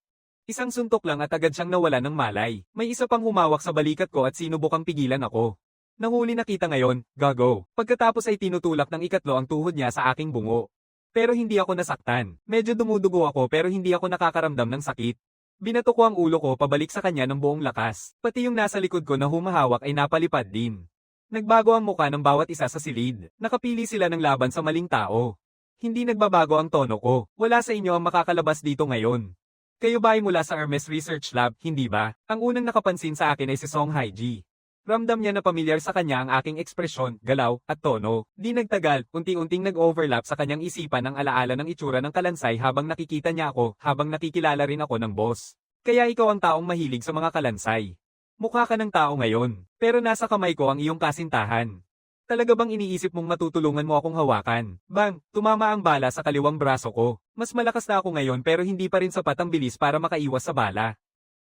Speaker 1: Isang suntok lang at agad siyang nawala ng malay. May isa pang humawak sa balikat ko at sinubukang pigilan ako. "Nahuli na kita ngayon, gago." Pagkatapos ay tinutulak ng ikatlo ang tuhod niya sa aking bungo. Pero hindi ako nasaktan. Medyo dumudugo ako pero hindi ako nakakaramdam ng sakit. Binato ko ang ulo ko pabalik sa kanya ng buong lakas. Pati yung nasa likod ko na humahawak ay napalipad din. Nagbago ang muka ng bawat isa sa silid. Nakapili sila ng laban sa maling tao. Hindi nagbabago ang tono ko. Wala sa inyo ang makakalabas dito ngayon. Kayo ba ay mula sa Hermes Research Lab, hindi ba? Ang unang nakapansin sa akin ay si Song Haiji. Ramdam niya na pamilyar sa kanya ang aking ekspresyon, galaw, at tono. Di nagtagal, unti-unting nag-overlap sa kanyang isipan ang alaala ng itsura ng kalansay habang nakikita niya ako, habang nakikilala rin ako ng boss. Kaya ikaw ang taong mahilig sa mga kalansay. Mukha ka ng tao ngayon, pero nasa kamay ko ang iyong kasintahan. Talaga bang iniisip mong matutulungan mo akong hawakan? Bang, tumama ang bala sa kaliwang braso ko. Mas malakas na ako ngayon pero hindi pa rin sapat ang bilis para makaiwas sa bala.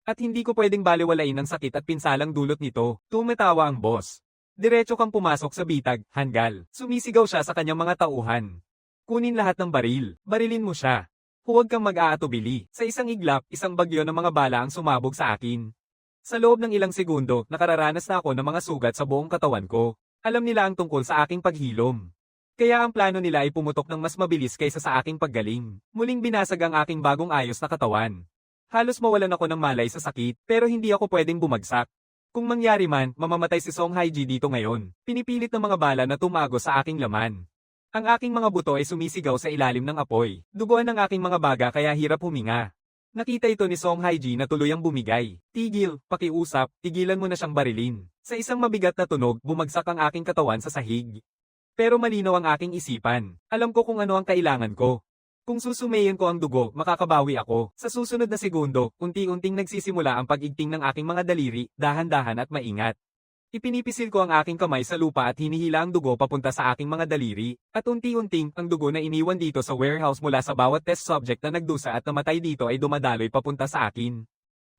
Speaker 1: At hindi ko pwedeng balewalain ang sakit at pinsalang dulot nito. Tumatawa ang boss. Diretso kang pumasok sa bitag, Hanggal. Sumisigaw siya sa kanyang mga tauhan. Kunin lahat ng baril, barilin mo siya. Huwag kang mag-aatubili. Sa isang iglap, isang bagyo ng mga bala ang sumabog sa akin. Sa loob ng ilang segundo, nakararanas na ako ng mga sugat sa buong katawan ko. Alam nila ang tungkol sa aking paghilom. Kaya ang plano nila ay pumutok ng mas mabilis kaysa sa aking paggaling. Muling binasag ang aking bagong ayos na katawan. Halos mawalan ako ng malay sa sakit, pero hindi ako pwedeng bumagsak. Kung mangyari man, mamamatay si Song Haiji dito ngayon. Pinipilit ng mga bala na tumago sa aking laman. Ang aking mga buto ay sumisigaw sa ilalim ng apoy. Duguan ng aking mga baga kaya hirap huminga. Nakita ito ni Song Haiji na tuluyang bumigay. Tigil, pakiusap, tigilan mo na siyang barilin. Sa isang mabigat na tunog, bumagsak ang aking katawan sa sahig. Pero malinaw ang aking isipan. Alam ko kung ano ang kailangan ko. Kung susumayin ko ang dugo, makakabawi ako. Sa susunod na segundo, unti-unting nagsisimula ang pag-igting ng aking mga daliri, dahan-dahan at maingat. Ipinipisil ko ang aking kamay sa lupa at hinihila ang dugo papunta sa aking mga daliri, at unti-unting, ang dugo na iniwan dito sa warehouse mula sa bawat test subject na nagdusa at namatay dito ay dumadaloy papunta sa akin.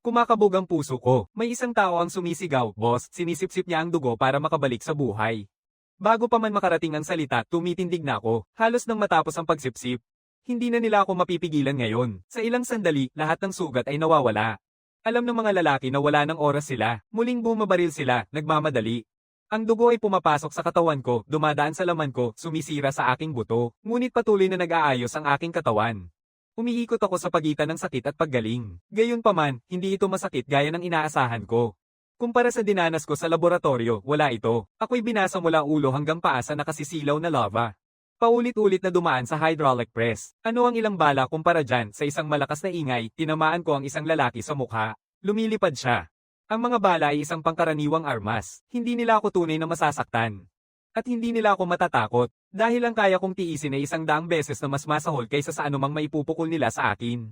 Speaker 1: Kumakabog ang puso ko. May isang tao ang sumisigaw, boss, sinisipsip niya ang dugo para makabalik sa buhay. Bago pa man makarating ang salita, tumitindig na ako, halos nang matapos ang pagsipsip. Hindi na nila ako mapipigilan ngayon. Sa ilang sandali, lahat ng sugat ay nawawala. Alam ng mga lalaki na wala ng oras sila, muling bumabaril sila, nagmamadali. Ang dugo ay pumapasok sa katawan ko, dumadaan sa laman ko, sumisira sa aking buto, ngunit patuloy na nag-aayos ang aking katawan. Umiikot ako sa pagitan ng sakit at paggaling. Gayunpaman, hindi ito masakit gaya ng inaasahan ko. Kumpara sa dinanas ko sa laboratorio, wala ito. Ako'y binasa mula ulo hanggang paa sa nakasisilaw na lava. Paulit-ulit na dumaan sa hydraulic press. Ano ang ilang bala kumpara dyan sa isang malakas na ingay, tinamaan ko ang isang lalaki sa mukha. Lumilipad siya. Ang mga bala ay isang pangkaraniwang armas. Hindi nila ako tunay na masasaktan. At hindi nila ako matatakot, dahil ang kaya kong tiisin ay 100 beses na mas masahol kaysa sa anumang maipupukol nila sa akin.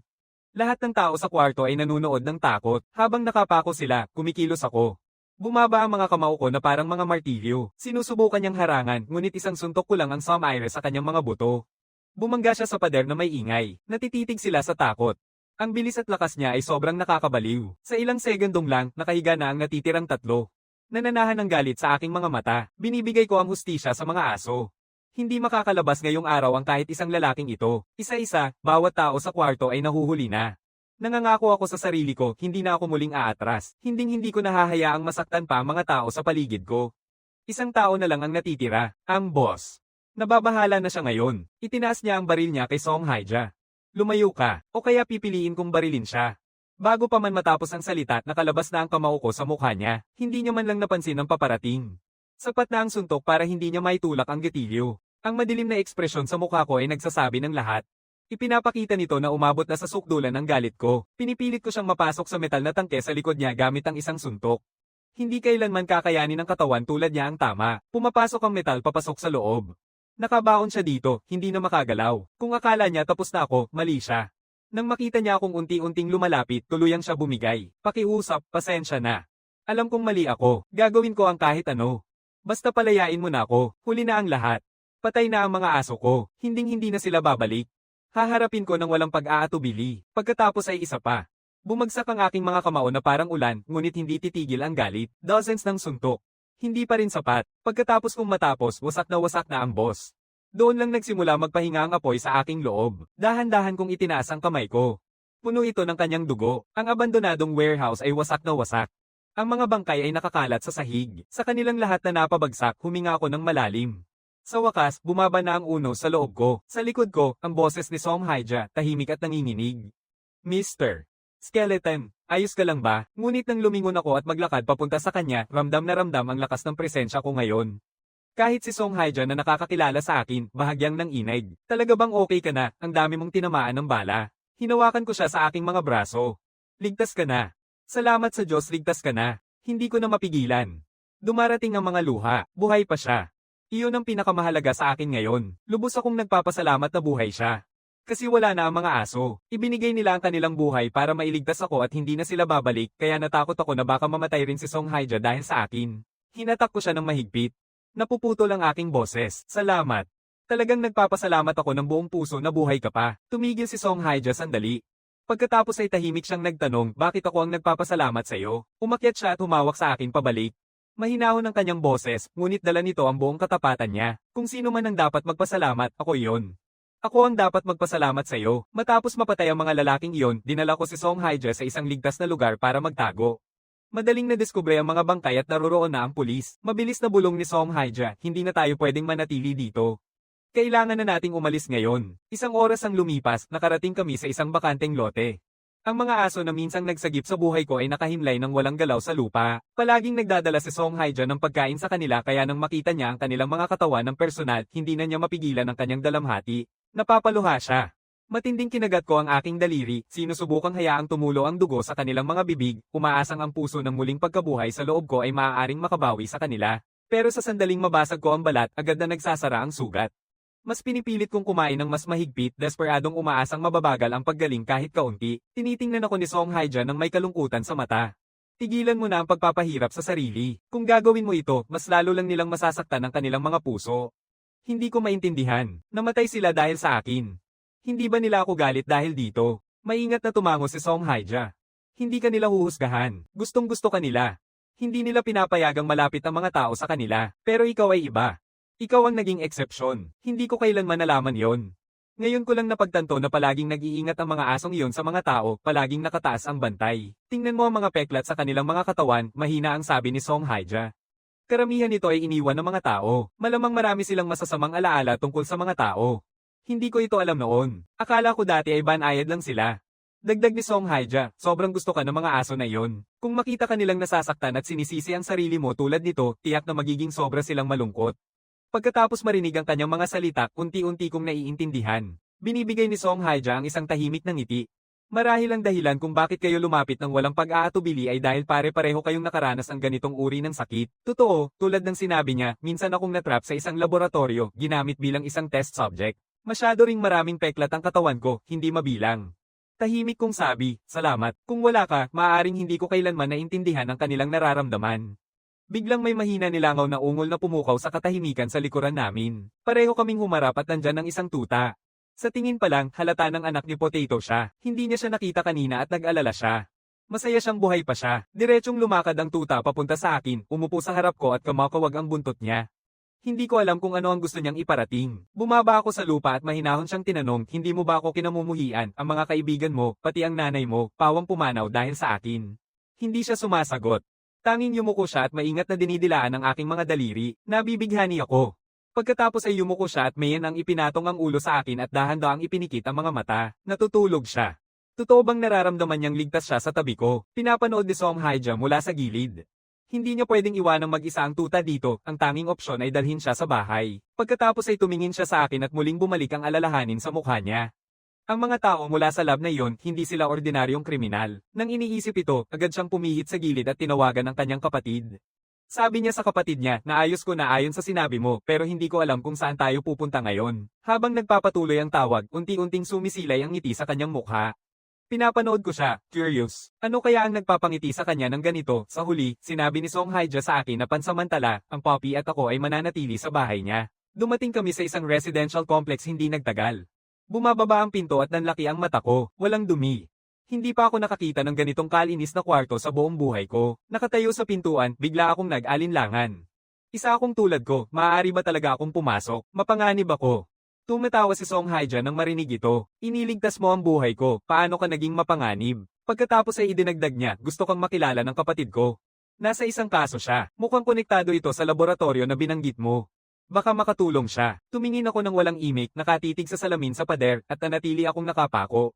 Speaker 1: Lahat ng tao sa kwarto ay nanunood ng takot. Habang nakapako sila, kumikilos ako. Bumaba ang mga kamao ko na parang mga martilyo. Sinusubukan niyang harangan, ngunit isang suntok ko lang ang Some-Ire sa kanyang mga buto. Bumangga siya sa pader na may ingay. Natititig sila sa takot. Ang bilis at lakas niya ay sobrang nakakabaliw. Sa ilang segundong lang, nakahiga na ang natitirang tatlo. Nananahan ng galit sa aking mga mata. Binibigay ko ang hustisya sa mga aso. Hindi makakalabas ngayong araw ang kahit isang lalaking ito. Isa-isa, bawat tao sa kwarto ay nahuhuli na. Nangangako ako sa sarili ko, hindi na ako muling aatras. Hinding-hindi ko nahahayaang masaktan pa ang mga tao sa paligid ko. Isang tao na lang ang natitira, ang boss. Nababahala na siya ngayon. Itinaas niya ang baril niya kay Song Haija. Lumayo ka, o kaya pipiliin kong barilin siya. Bago pa man matapos ang salita, nakalabas na ang kamao ko sa mukha niya. Hindi niya man lang napansin ang paparating. Sapat na ang suntok para hindi niya maitulak ang gatilyo. Ang madilim na ekspresyon sa mukha ko ay nagsasabi ng lahat. Ipinapakita nito na umabot na sa sukdulan ng galit ko. Pinipilit ko siyang mapasok sa metal na tangke sa likod niya gamit ang isang suntok. Hindi kailanman kakayanin ng katawan tulad niya ang tama. Pumapasok ang metal papasok sa loob. Nakabaon siya dito, hindi na makagalaw. Kung akala niya tapos na ako, mali siya. Nang makita niya akong unti-unting lumalapit, tuluyang siya bumigay. Pakiusap, pasensya na. Alam kong mali ako, gagawin ko ang kahit ano. Basta palayain mo na ako, huli na ang lahat. Patay na ang mga aso ko, hinding-hindi na sila babalik. Haharapin ko ng walang pag-aatubili. Pagkatapos ay isa pa. Bumagsak ang aking mga kamao na parang ulan, ngunit hindi titigil ang galit. Dozens ng suntok. Hindi pa rin sapat. Pagkatapos kong matapos, wasak na ang boss. Doon lang nagsimula magpahinga ang apoy sa aking loob. Dahan-dahan kong itinaas ang kamay ko. Puno ito ng kanyang dugo. Ang abandonadong warehouse ay wasak na wasak. Ang mga bangkay ay nakakalat sa sahig. Sa kanilang lahat na napabagsak, huminga ako ng malalim. Sa wakas, bumaba na ang uno sa loob ko. Sa likod ko, ang boses ni Song Haija, tahimik at nanginginig. Mr. Skeleton, ayos ka lang ba? Ngunit nang lumingon ako at maglakad papunta sa kanya, ramdam na ramdam ang lakas ng presensya ko ngayon. Kahit si Song Haija na nakakakilala sa akin, bahagyang nang ineg. Talaga bang okay ka na? Ang dami mong tinamaan ng bala. Hinawakan ko siya sa aking mga braso. Ligtas ka na. Salamat sa Diyos, ligtas ka na. Hindi ko na mapigilan. Dumarating ang mga luha, buhay pa siya. Iyon ang pinakamahalaga sa akin ngayon. Lubos akong nagpapasalamat na buhay siya. Kasi wala na ang mga aso. Ibinigay nila ang kanilang buhay para mailigtas ako at hindi na sila babalik, kaya natakot ako na baka mamatay rin si Song Haija dahil sa akin. Hinatak ko siya ng mahigpit. Napuputol ang aking boses. Salamat. Talagang nagpapasalamat ako ng buong puso na buhay ka pa. Tumigil si Song Haija sandali. Pagkatapos ay tahimik siyang nagtanong, bakit ako ang nagpapasalamat sa iyo? Umakyat siya at humawak sa akin pabalik. Mahinahon ang kanyang boses, ngunit dala nito ang buong katapatan niya. Kung sino man ang dapat magpasalamat, ako iyon. Ako ang dapat magpasalamat sa iyo. Matapos mapatay ang mga lalaking iyon, dinala ko si Song Haija sa isang ligtas na lugar para magtago. Madaling nadiskubre ang mga bangkay at naroroon na ang pulis. Mabilis na bulong ni Song Haija, hindi na tayo pwedeng manatili dito. Kailangan na nating umalis ngayon. Isang oras ang lumipas, nakarating kami sa isang bakanteng lote. Ang mga aso na minsang nagsagip sa buhay ko ay nakahimlay ng walang galaw sa lupa. Palaging nagdadala si Song Haija ng pagkain sa kanila kaya nang makita niya ang kanilang mga katawan ng personal, hindi na niya mapigilan ang kanyang dalamhati. Napapaluha siya. Matinding kinagat ko ang aking daliri, sinusubukang hayaang tumulo ang dugo sa kanilang mga bibig, umaasang ang puso ng muling pagkabuhay sa loob ko ay maaaring makabawi sa kanila. Pero sa sandaling mabasag ko ang balat, agad na nagsasara ang sugat. Mas pinipilit kong kumain ng mas mahigpit, desperadong umaasang mababagal ang paggaling kahit kaunti. Tinitingnan ako ni Song Haija nang may kalungkutan sa mata. Tigilan mo na ang pagpapahirap sa sarili. Kung gagawin mo ito, mas lalo lang nilang masasaktan ang kanilang mga puso. Hindi ko maintindihan. Namatay sila dahil sa akin. Hindi ba nila ako galit dahil dito? Maingat na tumango si Song Haija. Hindi ka nila huhusgahan. Gustong-gusto ka nila. Hindi nila pinapayagang malapit ang mga tao sa kanila. Pero ikaw ay iba. Ikaw ang naging eksepsyon. Hindi ko kailanman nalaman yon. Ngayon ko lang napagtanto na palaging nag-iingat ang mga asong iyon sa mga tao, palaging nakataas ang bantay. Tingnan mo ang mga peklat sa kanilang mga katawan, mahina ang sabi ni Song Haija. Karamihan nito ay iniwan ng mga tao. Malamang marami silang masasamang alaala tungkol sa mga tao. Hindi ko ito alam noon. Akala ko dati ay banayad lang sila. Dagdag ni Song Haija, sobrang gusto ka ng mga aso na iyon. Kung makita ka nilang nasasaktan at sinisisi ang sarili mo tulad nito, tiyak na magiging sobra silang malungkot. Pagkatapos marinig ang kanyang mga salita, unti-unti kong naiintindihan. Binibigay ni Song Haija ang isang tahimik na ngiti. Marahil ang dahilan kung bakit kayo lumapit ng walang pag-aatubili ay dahil pare-pareho kayong nakaranas ng ganitong uri ng sakit. Totoo, tulad ng sinabi niya, minsan akong natrap sa isang laboratorio, ginamit bilang isang test subject. Masyado ring maraming peklat ang katawan ko, hindi mabilang. Tahimik kong sabi, salamat. Kung wala ka, maaaring hindi ko kailanman naintindihan ang kanilang nararamdaman. Biglang may mahina nilangaw na ungol na pumukaw sa katahimikan sa likuran namin. Pareho kaming humarap at nandyan ang isang tuta. Sa tingin pa lang, halata ng anak ni Potato siya. Hindi niya siya nakita kanina at nag-alala siya. Masaya siyang buhay pa siya. Diretsong lumakad ang tuta papunta sa akin, umupo sa harap ko at kamakawag ang buntot niya. Hindi ko alam kung ano ang gusto niyang iparating. Bumaba ako sa lupa at mahinahon siyang tinanong, hindi mo ba ako kinamumuhian, ang mga kaibigan mo, pati ang nanay mo, pawang pumanaw dahil sa akin. Hindi siya sumasagot. Tanging yumuko siya at maingat na dinidilaan ang aking mga daliri, nabibighani ako. Pagkatapos ay yumuko siya at mayan ang ipinatong ang ulo sa akin at dahan-dahang ipinikit ang mga mata, natutulog siya. Totoo bang nararamdaman niyang ligtas siya sa tabi ko? Pinapanood ni Song Haija mula sa gilid. Hindi niya pwedeng iwanang mag-isa ang tuta dito, ang tanging opsyon ay dalhin siya sa bahay. Pagkatapos ay tumingin siya sa akin at muling bumalik ang alalahanin sa mukha niya. Ang mga tao mula sa lab na iyon, hindi sila ordinaryong kriminal. Nang iniisip ito, agad siyang pumihit sa gilid at tinawagan ang kanyang kapatid. Sabi niya sa kapatid niya, naayos ko na ayon sa sinabi mo, pero hindi ko alam kung saan tayo pupunta ngayon. Habang nagpapatuloy ang tawag, unti-unting sumisilay ang ngiti sa kanyang mukha. Pinapanood ko siya, curious. Ano kaya ang nagpapangiti sa kanya ng ganito? Sa huli, sinabi ni Song Haija sa akin na pansamantala, ang Poppy at ako ay mananatili sa bahay niya. Dumating kami sa isang residential complex hindi nagtagal. Bumababa ang pinto at nanlaki ang mata ko, walang dumi. Hindi pa ako nakakita ng ganitong kalinis na kwarto sa buong buhay ko. Nakatayo sa pintuan, bigla akong nag-alinlangan. Isa akong tulad ko, maaari ba talaga akong pumasok? Mapanganib ako. Tumatawa si Song Haija nang marinig ito. Iniligtas mo ang buhay ko, paano ka naging mapanganib? Pagkatapos ay idinagdag niya, gusto kang makilala ng kapatid ko. Nasa isang kaso siya, mukhang konektado ito sa laboratorio na binanggit mo. Baka makatulong siya. Tumingin ako ng walang imik, nakatitig sa salamin sa pader, at nanatili akong nakapako.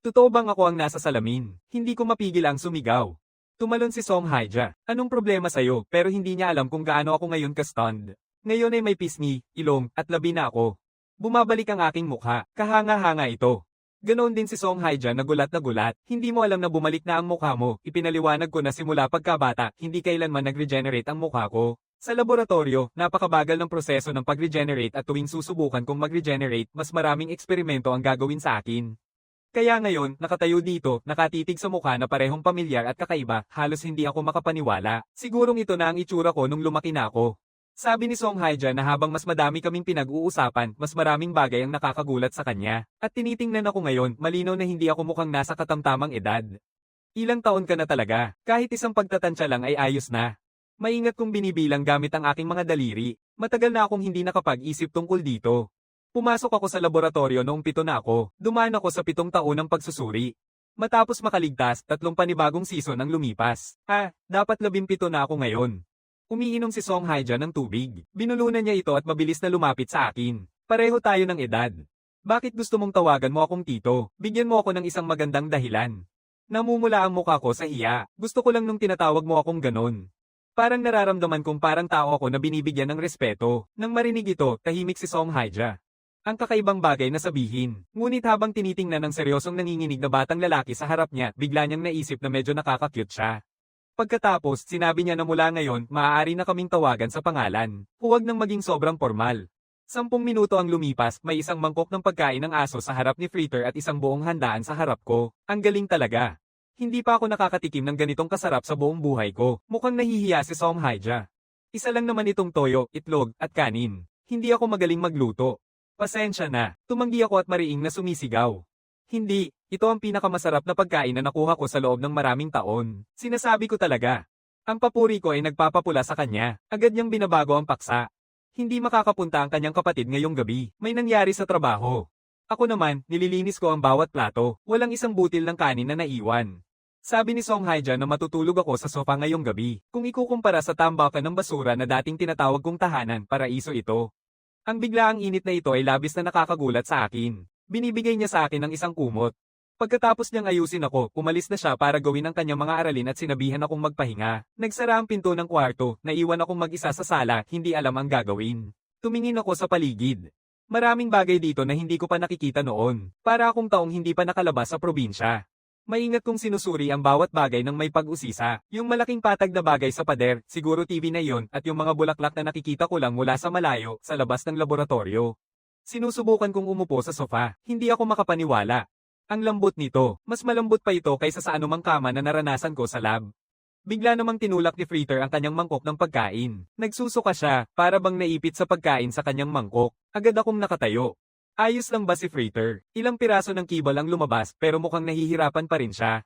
Speaker 1: Totoo bang ako ang nasa salamin? Hindi ko mapigil ang sumigaw. Tumalon si Song Haija. Anong problema sa'yo? Pero hindi niya alam kung gaano ako ngayon ka-stunned. Ngayon ay may pisngi, ilong, at labi na ako. Bumabalik ang aking mukha. Kahanga-hanga ito. Ganoon din si Song Haija na gulat na gulat. Hindi mo alam na bumalik na ang mukha mo. Ipinaliwanag ko na simula pagkabata, hindi kailanman nag-regenerate ang mukha ko. Sa laboratorio, napakabagal ng proseso ng pag-regenerate at tuwing susubukan kong mag-regenerate, mas maraming eksperimento ang gagawin sa akin. Kaya ngayon, nakatayo dito, nakatitig sa mukha na parehong pamilyar at kakaiba, halos hindi ako makapaniwala. Sigurong ito na ang itsura ko nung lumaki na ako. Sabi ni Song Haija na habang mas madami kaming pinag-uusapan, mas maraming bagay ang nakakagulat sa kanya. At tinitingnan ako ngayon, malinaw na hindi ako mukhang nasa katamtamang edad. Ilang taon ka na talaga, kahit isang pagtatansya lang ay ayos na. Maingat kong binibilang gamit ang aking mga daliri. Matagal na akong hindi nakapag-isip tungkol dito. Pumasok ako sa laboratorio noong 7 na ako. Dumaan ako sa 7 taon ng pagsusuri. Matapos makaligtas, 3 panibagong season ang lumipas. Dapat 17 na ako ngayon. Umiinom si Song Haija ng tubig. Binulunan niya ito at mabilis na lumapit sa akin. Pareho tayo ng edad. Bakit gusto mong tawagan mo akong tito? Bigyan mo ako ng isang magandang dahilan. Namumula ang mukha ko sa hiya. Gusto ko lang nung tinatawag mo akong ganon. Parang nararamdaman kong parang tao ako na binibigyan ng respeto. Nang marinig ito, tahimik si Song Haija. Ang kakaibang bagay na sabihin. Ngunit habang tinitingnan ng seryosong nanginginig na batang lalaki sa harap niya, bigla niyang naisip na medyo nakaka-cute siya. Pagkatapos, sinabi niya na mula ngayon, maaari na kaming tawagan sa pangalan. Huwag nang maging sobrang formal. 10 minuto ang lumipas, may isang mangkok ng pagkain ng aso sa harap ni Fritter at isang buong handaan sa harap ko. Ang galing talaga. Hindi pa ako nakakatikim ng ganitong kasarap sa buong buhay ko. Mukhang nahihiya si Song Haija. Isa lang naman itong toyo, itlog, at kanin. Hindi ako magaling magluto. Pasensya na, tumanggi ako at mariing na sumisigaw. Hindi, ito ang pinakamasarap na pagkain na nakuha ko sa loob ng maraming taon. Sinasabi ko talaga. Ang papuri ko ay nagpapapula sa kanya. Agad niyang binabago ang paksa. Hindi makakapunta ang kanyang kapatid ngayong gabi. May nangyari sa trabaho. Ako naman, nililinis ko ang bawat plato. Walang isang butil ng kanin na naiwan. Sabi ni Song Haija na matutulog ako sa sofa ngayong gabi. Kung ikukumpara sa tambakan ng basura na dating tinatawag kong tahanan, paraiso ito. Ang biglaang init na ito ay labis na nakakagulat sa akin. Binibigay niya sa akin ng isang kumot. Pagkatapos niyang ayusin ako, umalis na siya para gawin ang kanyang mga aralin at sinabihan akong magpahinga. Nagsara ang pinto ng kwarto, naiwan akong mag-isa sa sala, hindi alam ang gagawin. Tumingin ako sa paligid. Maraming bagay dito na hindi ko pa nakikita noon. Para akong taong hindi pa nakalabas sa probinsya. Maingat kong sinusuri ang bawat bagay ng may pag-usisa. Yung malaking patag na bagay sa pader, siguro TV na yon, at yung mga bulaklak na nakikita ko lang mula sa malayo, sa labas ng laboratorio. Sinusubukan kong umupo sa sofa, hindi ako makapaniwala. Ang lambot nito, mas malambot pa ito kaysa sa anumang kama na naranasan ko sa lab. Bigla namang tinulak ni Fritter ang kanyang mangkok ng pagkain. Nagsusuka siya, para bang naipit sa pagkain sa kanyang mangkok. Agad akong nakatayo. Ayos lang ba si Fritter? Ilang piraso ng kibal ang lumabas pero mukhang nahihirapan pa rin siya.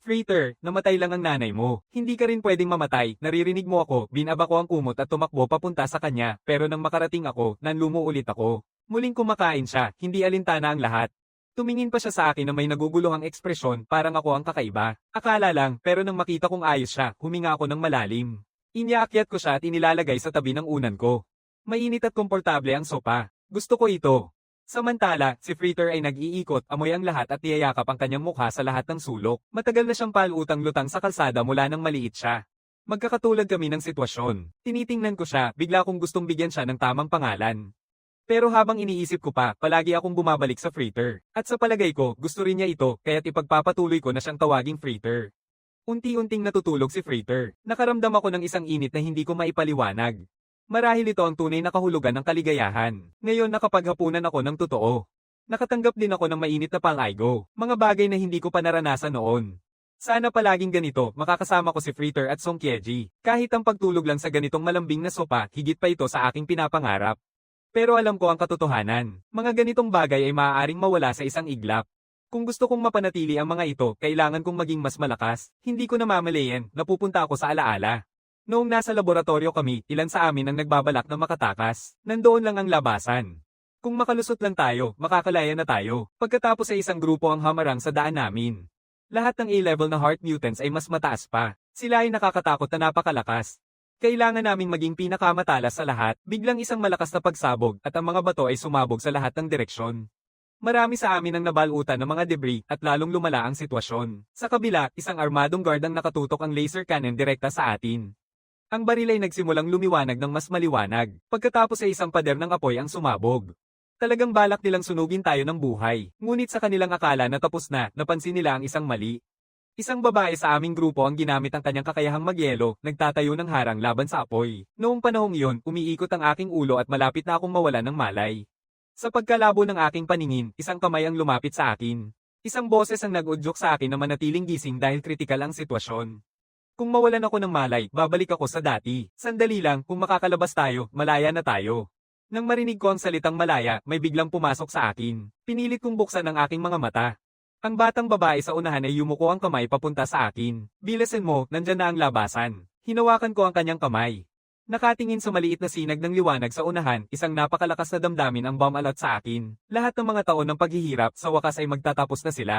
Speaker 1: Fritter, namatay lang ang nanay mo. Hindi ka rin pwedeng mamatay, naririnig mo ako. Binaba ko ang kumot at tumakbo papunta sa kanya, pero nang makarating ako, nanlumo ulit ako. Muling kumakain siya, hindi alintana ang lahat. Tumingin pa siya sa akin na may naguguluhang ekspresyon, parang ako ang kakaiba. Akala lang, pero nang makita kong ayos siya, huminga ako ng malalim. Iniyaakyat ko siya at inilalagay sa tabi ng unan ko. Mainit at komportable ang sopa. Gusto ko ito. Samantala, si Fritter ay nag-iikot, amoy ang lahat at niyayakap ang kanyang mukha sa lahat ng sulok. Matagal na siyang palutang-lutang sa kalsada mula nang maliit siya. Magkakatulad kami ng sitwasyon. Tinitingnan ko siya, bigla kong gustong bigyan siya ng tamang pangalan. Pero habang iniisip ko pa, palagi akong bumabalik sa Fritter. At sa palagay ko, gusto rin niya ito, kaya't ipagpapatuloy ko na siyang tawaging Fritter. Unti-unting natutulog si Fritter. Nakaramdam ako ng isang init na hindi ko maipaliwanag. Marahil ito ang tunay na kahulugan ng kaligayahan. Ngayon nakapaghapunan ako ng totoo. Nakatanggap din ako ng mainit na pang-aigo, mga bagay na hindi ko pa naranasan noon. Sana palaging ganito, makakasama ko si Fritter at Song Kyeji. Kahit ang pagtulog lang sa ganitong malambing na sopa, higit pa ito sa aking pinapangarap. Pero alam ko ang katotohanan, mga ganitong bagay ay maaaring mawala sa isang iglap. Kung gusto kong mapanatili ang mga ito, kailangan kong maging mas malakas. Hindi ko namamalayan, napupunta ako sa alaala. Noong nasa laboratorio kami, ilan sa amin ang nagbabalak na makatakas. Nandoon lang ang labasan. Kung makalusot lang tayo, makakalaya na tayo. Pagkatapos ay isang grupo ang hamarang sa daan namin. Lahat ng A-level na heart mutants ay mas mataas pa. Sila ay nakakatakot na napakalakas. Kailangan naming maging pinakamatalas sa lahat. Biglang isang malakas na pagsabog at ang mga bato ay sumabog sa lahat ng direksyon. Marami sa amin ang nabalutan ng mga debris at lalong lumala ang sitwasyon. Sa kabila, isang armadong guard ang nakatutok ang laser cannon direkta sa atin. Ang baril ay nagsimulang lumiwanag ng mas maliwanag. Pagkatapos ay isang pader ng apoy ang sumabog. Talagang balak nilang sunugin tayo ng buhay. Ngunit sa kanilang akala na tapos na, napansin nila ang isang mali. Isang babae sa aming grupo ang ginamit ang kanyang kakayahang magyelo, nagtatayo ng harang laban sa apoy. Noong panahong iyon, umiikot ang aking ulo at malapit na akong mawala ng malay. Sa pagkalabo ng aking paningin, isang kamay ang lumapit sa akin. Isang boses ang nag-udyok sa akin na manatiling gising dahil kritikal ang sitwasyon. Kung mawalan ako ng malay, babalik ako sa dati. Sandali lang, kung makakalabas tayo, malaya na tayo. Nang marinig ko ang salitang malaya, may biglang pumasok sa akin. Pinilit kong buksan ang aking mga mata. Ang batang babae sa unahan ay yumuko ang kamay papunta sa akin. Bilisan mo, nandyan na ang labasan. Hinawakan ko ang kanyang kamay. Nakatingin sa maliit na sinag ng liwanag sa unahan, isang napakalakas na damdamin ang bumalot sa akin. Lahat ng mga taon ng paghihirap sa wakas ay magtatapos na sila.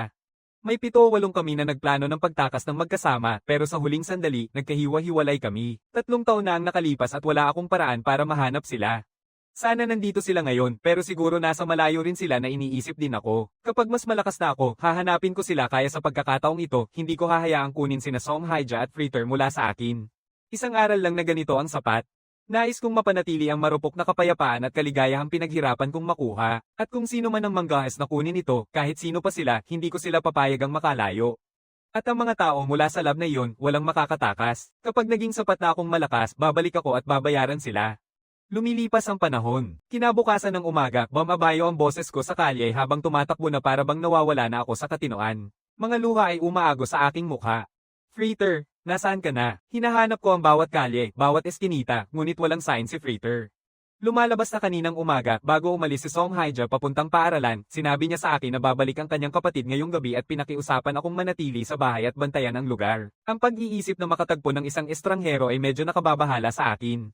Speaker 1: May 7 o 8 kami na nagplano ng pagtakas ng magkasama, pero sa huling sandali, nagkahiwa-hiwalay kami. 3 taon na ang nakalipas at wala akong paraan para mahanap sila. Sana nandito sila ngayon, pero siguro nasa malayo rin sila na iniisip din ako. Kapag mas malakas na ako, hahanapin ko sila kaya sa pagkakataong ito, hindi ko hahayaang kunin sina Song Haija at Fritter mula sa akin. Isang aral lang na ganito ang sapat. Nais kong mapanatili ang marupok na kapayapaan at kaligayahang pinaghirapan kong makuha, at kung sino man ang manggahas na kunin ito, kahit sino pa sila, hindi ko sila papayagang makalayo. At ang mga tao mula sa lab na iyon, walang makakatakas. Kapag naging sapat na akong malakas, babalik ako at babayaran sila. Lumilipas ang panahon. Kinabukasan ng umaga, bumabayo ang boses ko sa kalye habang tumatakbo na para bang nawawala na ako sa katinoan. Mga luha ay umaago sa aking mukha. Fritter, nasaan ka na? Hinahanap ko ang bawat kalye, bawat eskinita, ngunit walang sign si Fritter. Lumalabas na kaninang umaga, bago umalis si Song Haija papuntang paaralan, sinabi niya sa akin na babalik ang kanyang kapatid ngayong gabi at pinakiusapan akong manatili sa bahay at bantayan ang lugar. Ang pag-iisip na makatagpo ng isang estranghero ay medyo nakababahala sa akin.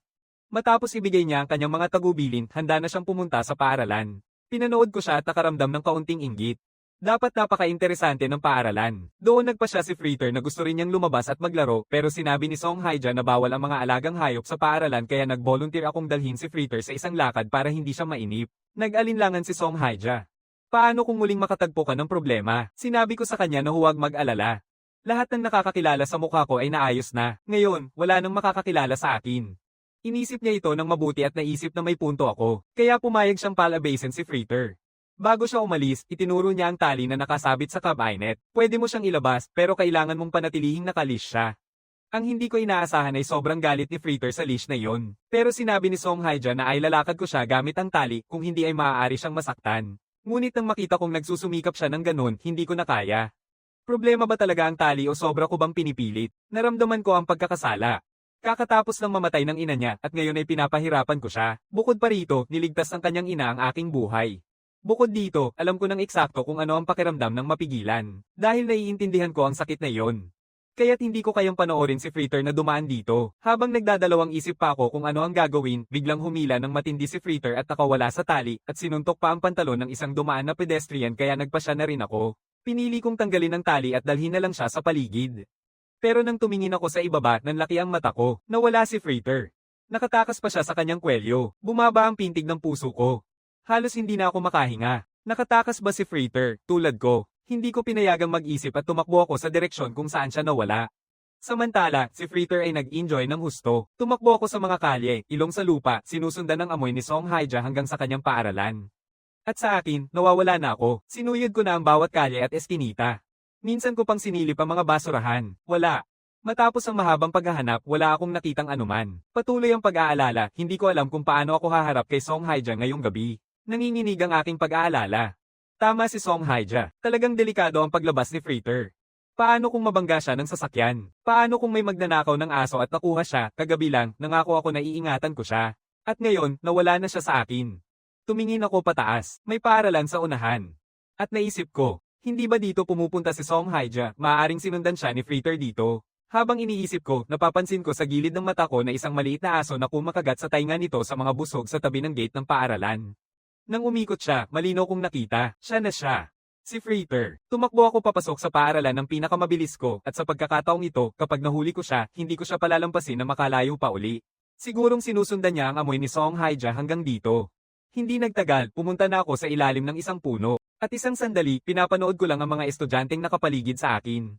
Speaker 1: Matapos ibigay niya ang kanyang mga tagubilin, handa na siyang pumunta sa paaralan. Pinanood ko siya at nakaramdam ng kaunting inggit. Dapat napaka-interesante ng paaralan. Doon nagpa siya si Fritter na gusto rin niyang lumabas at maglaro, pero sinabi ni Song Haija na bawal ang mga alagang hayop sa paaralan kaya nag-volunteer akong dalhin si Fritter sa isang lakad para hindi siya mainip. Nag-alinlangan si Song Haija. Paano kung muling makatagpo ka ng problema? Sinabi ko sa kanya na huwag mag-alala. Lahat ng nakakakilala sa mukha ko ay naayos na. Ngayon, wala nang makakakilala sa akin. Inisip niya ito ng mabuti at naisip na may punto ako. Kaya pumayag siyang palabasin si Fritter. Bago siya umalis, itinuro niya ang tali na nakasabit sa cabinet. Pwede mo siyang ilabas, pero kailangan mong panatilihing nakalish siya. Ang hindi ko inaasahan ay sobrang galit ni Fritter sa leash na yon. Pero sinabi ni Song Haija na ay lalakad ko siya gamit ang tali, kung hindi ay maaari siyang masaktan. Ngunit nang makita kong nagsusumikap siya ng ganun, hindi ko na kaya. Problema ba talaga ang tali o sobra ko bang pinipilit? Naramdaman ko ang pagkakasala. Kakatapos lang mamatay ng ina niya at ngayon ay pinapahirapan ko siya. Bukod pa rito, niligtas ng kanyang ina ang aking buhay. Bukod dito, alam ko ng eksakto kung ano ang pakiramdam ng mapigilan. Dahil naiintindihan ko ang sakit na iyon. Kaya't hindi ko kayang panoorin si Fritter na dumaan dito. Habang nagdadalawang isip pa ako kung ano ang gagawin, biglang humila ng matindi si Fritter at nakawala sa tali at sinuntok pa ang pantalon ng isang dumaan na pedestrian kaya nagpasya na rin ako. Pinili kong tanggalin ang tali at dalhin na lang siya sa paligid. Pero nang tumingin ako sa ibaba, nanlaki ang mata ko. Nawala si Fritter. Nakatakas pa siya sa kanyang kwelyo. Bumaba ang pintig ng puso ko. Halos hindi na ako makahinga. Nakatakas ba si Fritter, tulad ko? Hindi ko pinayagang mag-isip at tumakbo ako sa direksyon kung saan siya nawala. Samantala, si Fritter ay nag-enjoy ng husto. Tumakbo ako sa mga kalye, ilong sa lupa, sinusundan ng amoy ni Song Haija hanggang sa kanyang paaralan. At sa akin, nawawala na ako. Sinuyod ko na ang bawat kalye at eskinita. Minsan ko pang sinilip ang mga basurahan. Wala. Matapos ang mahabang paghahanap, wala akong nakitang anuman. Patuloy ang pag-aalala, hindi ko alam kung paano ako haharap kay Song Haija ngayong gabi. Nanginginig ang aking pag-aalala. Tama si Song Haija. Talagang delikado ang paglabas ni Fritter. Paano kung mabangga siya ng sasakyan? Paano kung may magnanakaw ng aso at nakuha siya? Kagabi lang, nangako ako na iingatan ko siya. At ngayon, nawala na siya sa akin. Tumingin ako pataas. May paaralan sa unahan. At naisip ko, hindi ba dito pumupunta si Song Haija? Maaaring sinundan siya ni Fritter dito. Habang iniisip ko, napapansin ko sa gilid ng mata ko na isang maliit na aso na kumakagat sa tainga nito sa mga busog sa tabi ng gate ng paaralan. Nang umikot siya, malinaw kong nakita, siya na siya. Si Fritter. Tumakbo ako papasok sa paaralan ng pinakamabilis ko at sa pagkakataong ito, kapag nahuli ko siya, hindi ko siya palalampasin na makalayo pa uli. Sigurong sinusundan niya ang amoy ni Song Haija hanggang dito. Hindi nagtagal, pumunta na ako sa ilalim ng isang puno. At isang sandali, pinapanood ko lang ang mga estudyanteng nakapaligid sa akin.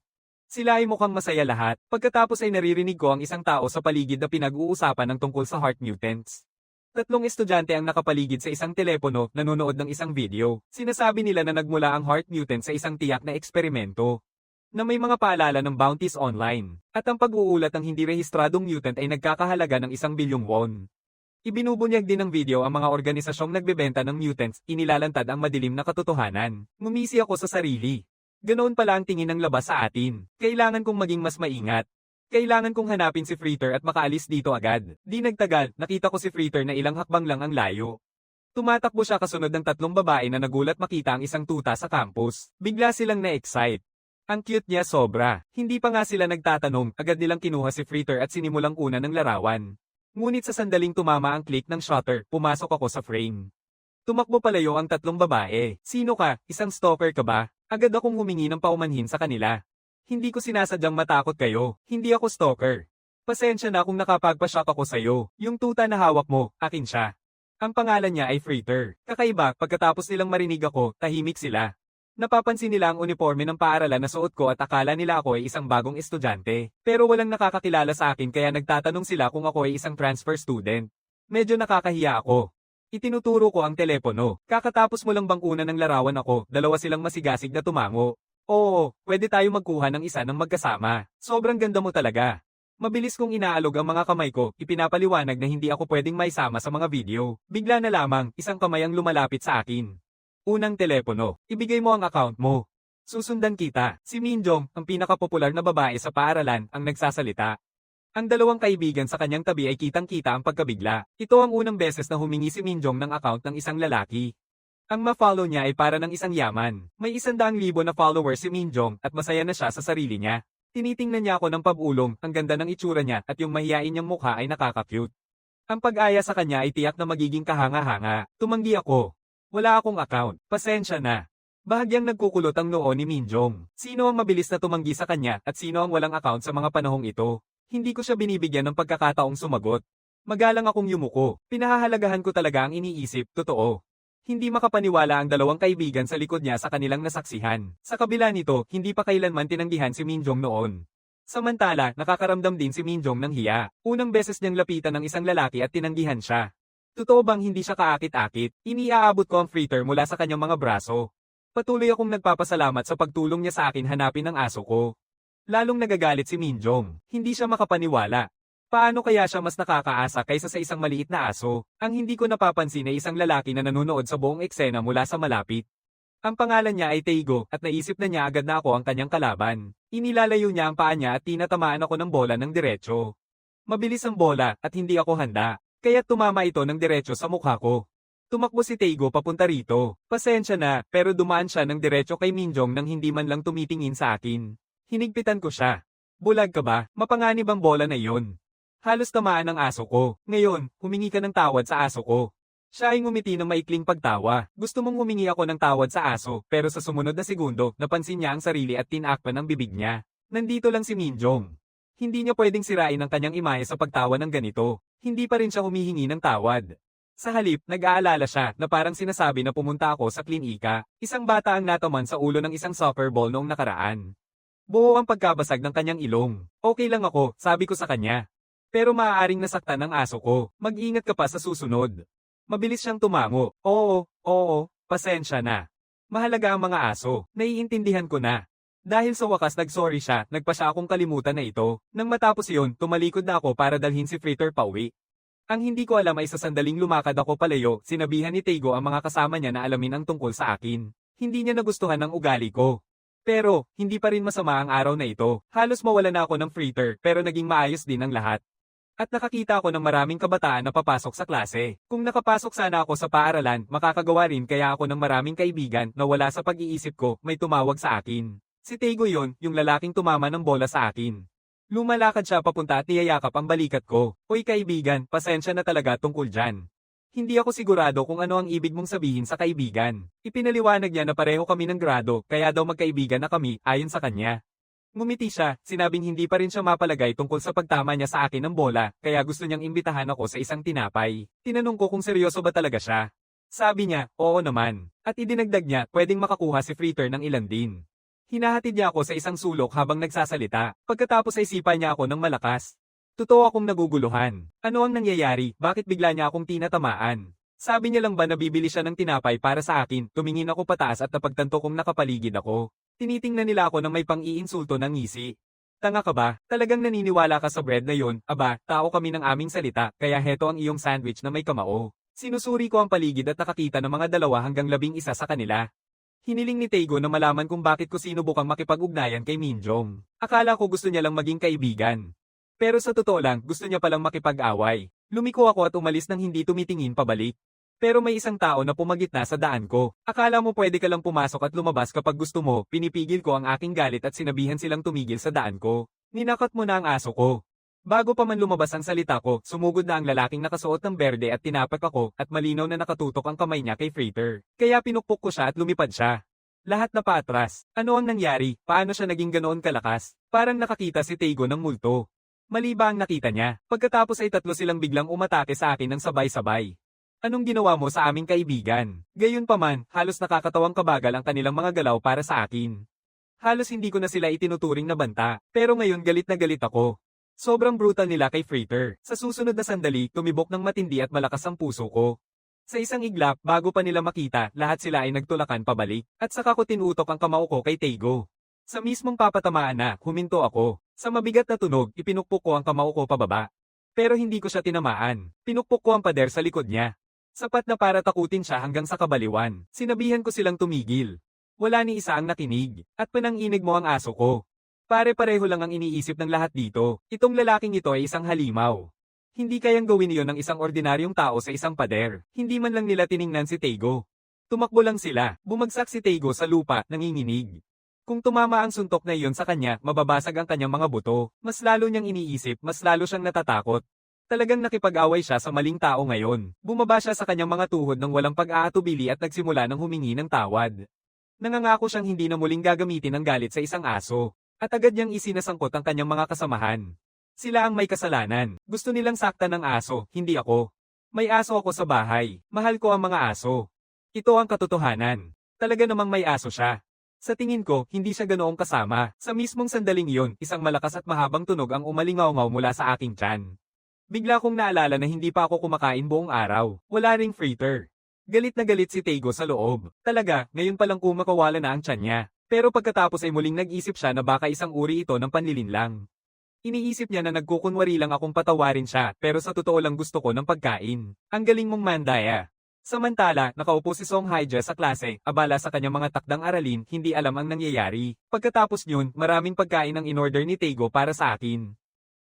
Speaker 1: Sila ay mukhang masaya lahat. Pagkatapos ay naririnig ko ang isang tao sa paligid na pinag-uusapan ng tungkol sa heart mutants. 3 estudyante ang nakapaligid sa isang telepono, nanonood ng isang video. Sinasabi nila na nagmula ang heart mutant sa isang tiyak na eksperimento. Na may mga paalala ng bounties online. At ang pag-uulat ng hindi rehistradong mutant ay nagkakahalaga ng 1 bilyong won. Ibinubunyag din ng video ang mga organisasyong nagbebenta ng mutants, inilalantad ang madilim na katotohanan. Ngumisi ako sa sarili. Ganoon pala ang tingin ng labas sa atin. Kailangan kong maging mas maingat. Kailangan kong hanapin si Fritter at makaalis dito agad. Di nagtagal, nakita ko si Fritter na ilang hakbang lang ang layo. Tumatakbo siya kasunod ng 3 babae na nagulat makita ang isang tuta sa campus. Bigla silang na-excite. Ang cute niya sobra. Hindi pa nga sila nagtatanong, agad nilang kinuha si Fritter at sinimulang una ng larawan. Ngunit sa sandaling tumama ang click ng shutter, pumasok ako sa frame. Tumakbo palayo ang tatlong babae. Sino ka? Isang stalker ka ba? Agad akong humingi ng paumanhin sa kanila. Hindi ko sinasadyang matakot kayo. Hindi ako stalker. Pasensya na kung nakapagpa-shock ako sa'yo. Yung tuta na hawak mo, akin siya. Ang pangalan niya ay Fritter. Kakaiba, pagkatapos nilang marinig ako, tahimik sila. Napapansin nila ang uniforme ng paaralan na suot ko at akala nila ako ay isang bagong estudyante. Pero walang nakakakilala sa akin kaya nagtatanong sila kung ako ay isang transfer student. Medyo nakakahiya ako. Itinuturo ko ang telepono. Kakatapos mo lang bang una ng larawan ako, dalawa silang masigasig na tumango. Oo, pwede tayo magkuha ng isa ng magkasama. Sobrang ganda mo talaga. Mabilis kong inaalog ang mga kamay ko, ipinapaliwanag na hindi ako pwedeng maisama sa mga video. Bigla na lamang, isang kamay ang lumalapit sa akin. Unang telepono, ibigay mo ang account mo. Susundan kita. Si Minjong, ang pinakapopular na babae sa paaralan, ang nagsasalita. Ang dalawang kaibigan sa kanyang tabi ay kitang-kita ang pagkabigla. Ito ang unang beses na humingi si Minjong ng account ng isang lalaki. Ang ma-follow niya ay para ng isang yaman. May 100,000 na followers si Minjong at masaya na siya sa sarili niya. Tinitingnan niya ako ng pag-ulong, ang ganda ng itsura niya at yung mahiyain niyang mukha ay nakaka-cute. Ang pag-aya sa kanya ay tiyak na magiging kahanga-hanga. Tumanggi ako. Wala akong account. Pasensya na. Bahagyang nagkukulot ang noo ni Minjong. Sino ang mabilis na tumanggi sa kanya at sino ang walang account sa mga panahong ito? Hindi ko siya binibigyan ng pagkakataong sumagot. Magalang akong yumuko. Pinahahalagahan ko talaga ang iniisip, totoo. Hindi makapaniwala ang dalawang kaibigan sa likod niya sa kanilang nasaksihan. Sa kabila nito, hindi pa kailanman tinanggihan si Minjong noon. Samantala, nakakaramdam din si Minjong ng hiya. Unang beses niyang lapitan ng isang lalaki at tinanggihan siya. Totoo bang hindi siya kaakit-akit? Iniaabot ko ang fritter mula sa kanyang mga braso. Patuloy akong nagpapasalamat sa pagtulong niya sa akin hanapin ang aso ko. Lalong nagagalit si Minjong. Hindi siya makapaniwala. Paano kaya siya mas nakakaasa kaysa sa isang maliit na aso? Ang hindi ko napapansin ay isang lalaki na nanonood sa buong eksena mula sa malapit. Ang pangalan niya ay Teigo at naisip na niya agad na ako ang kanyang kalaban. Inilalayo niya ang paa niya at tinatamaan ako ng bola ng diretsyo. Mabilis ang bola at hindi ako handa. Kaya tumama ito ng diretso sa mukha ko. Tumakbo si Teigo papunta rito. Pasensya na, pero dumaan siya ng diretso kay Minjong nang hindi man lang tumitingin sa akin. Hinigpitan ko siya. Bulag ka ba? Mapanganib ang bola na iyon. Halos tamaan ang aso ko. Ngayon, humingi ka ng tawad sa aso ko. Siya ay ngumiti ng maikling pagtawa. Gusto mong humingi ako ng tawad sa aso, pero sa sumunod na segundo, napansin niya ang sarili at tinakpan ang bibig niya. Nandito lang si Minjong. Hindi niya pwedeng sirain ang kanyang imahe sa pagtawa ng ganito. Hindi pa rin siya humihingi ng tawad. Sa halip, nag-aalala siya na parang sinasabi na pumunta ako sa klinika. Isang bata ang nataman sa ulo ng isang soccer ball noong nakaraan. Buo ang pagkabasag ng kanyang ilong. Okay lang ako, sabi ko sa kanya. Pero maaaring nasaktan ng aso ko. Mag-ingat ka pa sa susunod. Mabilis siyang tumango. Oo, pasensya na. Mahalaga ang mga aso. Naiintindihan ko na. Dahil sa wakas nag-sorry siya, nagpa siya akong kalimutan na ito. Nang matapos iyon, tumalikod na ako para dalhin si Fritter pauwi. Ang hindi ko alam ay sa sandaling lumakad ako palayo, sinabihan ni Teigo ang mga kasama niya na alamin ang tungkol sa akin. Hindi niya nagustuhan ang ugali ko. Pero, hindi pa rin masama ang araw na ito. Halos mawala na ako ng Fritter, pero naging maayos din ang lahat. At nakakita ako ng maraming kabataan na papasok sa klase. Kung nakapasok sana ako sa paaralan, makakagawa rin kaya ako ng maraming kaibigan na wala sa pag-iisip ko, may tumawag sa akin. Si Teigo yon, yung lalaking tumama ng bola sa akin. Lumalakad siya papunta at niyayakap ang balikat ko. Hoy kaibigan, pasensya na talaga tungkol dyan. Hindi ako sigurado kung ano ang ibig mong sabihin sa kaibigan. Ipinaliwanag niya na pareho kami ng grado, kaya daw magkaibigan na kami, ayon sa kanya. Ngumiti siya, sinabing hindi pa rin siya mapalagay tungkol sa pagtama niya sa akin ng bola, kaya gusto niyang imbitahan ako sa isang tinapay. Tinanong ko kung seryoso ba talaga siya. Sabi niya, oo naman. At idinagdag niya, pwedeng makakuha si Fritter ng ilan din. Hinahatid niya ako sa isang sulok habang nagsasalita. Pagkatapos ay sipa niya ako ng malakas. Totoo akong naguguluhan. Ano ang nangyayari? Bakit bigla niya akong tinatamaan? Sabi niya lang ba na bibili siya ng tinapay para sa akin? Tumingin ako pataas at napagtanto kong nakapaligid ako. Tinitingnan nila ako na may pang-iinsulto ng ngisi. Tanga ka ba? Talagang naniniwala ka sa bread na yon? Aba, tao kami ng aming salita, kaya heto ang iyong sandwich na may kamao. Sinusuri ko ang paligid at nakakita ng mga 2 hanggang 11 sa kanila. Hiniling ni Teigo na malaman kung bakit ko sinubukang makipag-ugnayan kay Minjong. Akala ko gusto niya lang maging kaibigan. Pero sa totoo lang, gusto niya palang makipag-away. Lumiko ako at umalis nang hindi tumitingin pabalik. Pero may isang tao na pumagitna sa daan ko. Akala mo pwede ka lang pumasok at lumabas kapag gusto mo, pinipigil ko ang aking galit at sinabihan silang tumigil sa daan ko. Ninakot mo na ang aso ko. Bago pa man lumabas ang salita ko, sumugod na ang lalaking nakasuot ng berde at tinapak ako at malinaw na nakatutok ang kamay niya kay Freighter. Kaya pinukpok ko siya at lumipad siya. Lahat na paatras. Ano ang nangyari? Paano siya naging ganoon kalakas? Parang nakakita si Teigo ng multo. Mali ba ang nakita niya? Pagkatapos ay tatlo silang biglang umatake sa akin ng sabay-sabay. Anong ginawa mo sa aming kaibigan? Gayunpaman, halos nakakatawang kabagal ang kanilang mga galaw para sa akin. Halos hindi ko na sila itinuturing na banta, pero ngayon galit na galit ako. Sobrang brutal nila kay Freighter. Sa susunod na sandali, tumibok ng matindi at malakas ang puso ko. Sa isang iglap, bago pa nila makita, lahat sila ay nagtulakan pabalik, at saka ko tinutok ang kamao ko kay Teigo. Sa mismong papatamaan na, huminto ako. Sa mabigat na tunog, ipinukpok ko ang kamao ko pababa. Pero hindi ko siya tinamaan. Pinukpok ko ang pader sa likod niya. Sapat na para takutin siya hanggang sa kabaliwan. Sinabihan ko silang tumigil. Wala ni isa ang nakinig, at pananginig mo ang aso ko. Pare-pareho lang ang iniisip ng lahat dito. Itong lalaking ito ay isang halimaw. Hindi kayang gawin iyon ng isang ordinaryong tao sa isang pader. Hindi man lang nila tiningnan si Teigo. Tumakbo lang sila. Bumagsak si Teigo sa lupa, nanginginig. Kung tumama ang suntok na iyon sa kanya, mababasag ang kanyang mga buto. Mas lalo niyang iniisip, mas lalo siyang natatakot. Talagang nakipag-away siya sa maling tao ngayon. Bumaba siya sa kanyang mga tuhod ng walang pag-aatubili at nagsimula ng humingi ng tawad. Nangangako siyang hindi na muling gagamitin ang galit sa isang aso. At agad niyang isinasangkot ang kanyang mga kasamahan. Sila ang may kasalanan. Gusto nilang saktan ng aso, hindi ako. May aso ako sa bahay. Mahal ko ang mga aso. Ito ang katotohanan. Talaga namang may aso siya. Sa tingin ko, hindi siya ganoong kasama. Sa mismong sandaling iyon, isang malakas at mahabang tunog ang umalingaw-ngaw mula sa aking tiyan. Bigla kong naalala na hindi pa ako kumakain buong araw. Wala ring Freighter. Galit na galit si Teigo sa loob. Talaga, ngayon palang kumakawala na ang tiyan niya. Pero pagkatapos ay muling nag-isip siya na baka isang uri ito ng panlilinlang. Iniisip niya na nagkukunwari lang akong patawarin siya, pero sa totoo lang gusto ko ng pagkain. Ang galing mong mandaya. Samantala, nakaupo si Song Haija sa klase, abala sa kanyang mga takdang aralin, hindi alam ang nangyayari. Pagkatapos yun, maraming pagkain ang in-order ni Teigo para sa akin.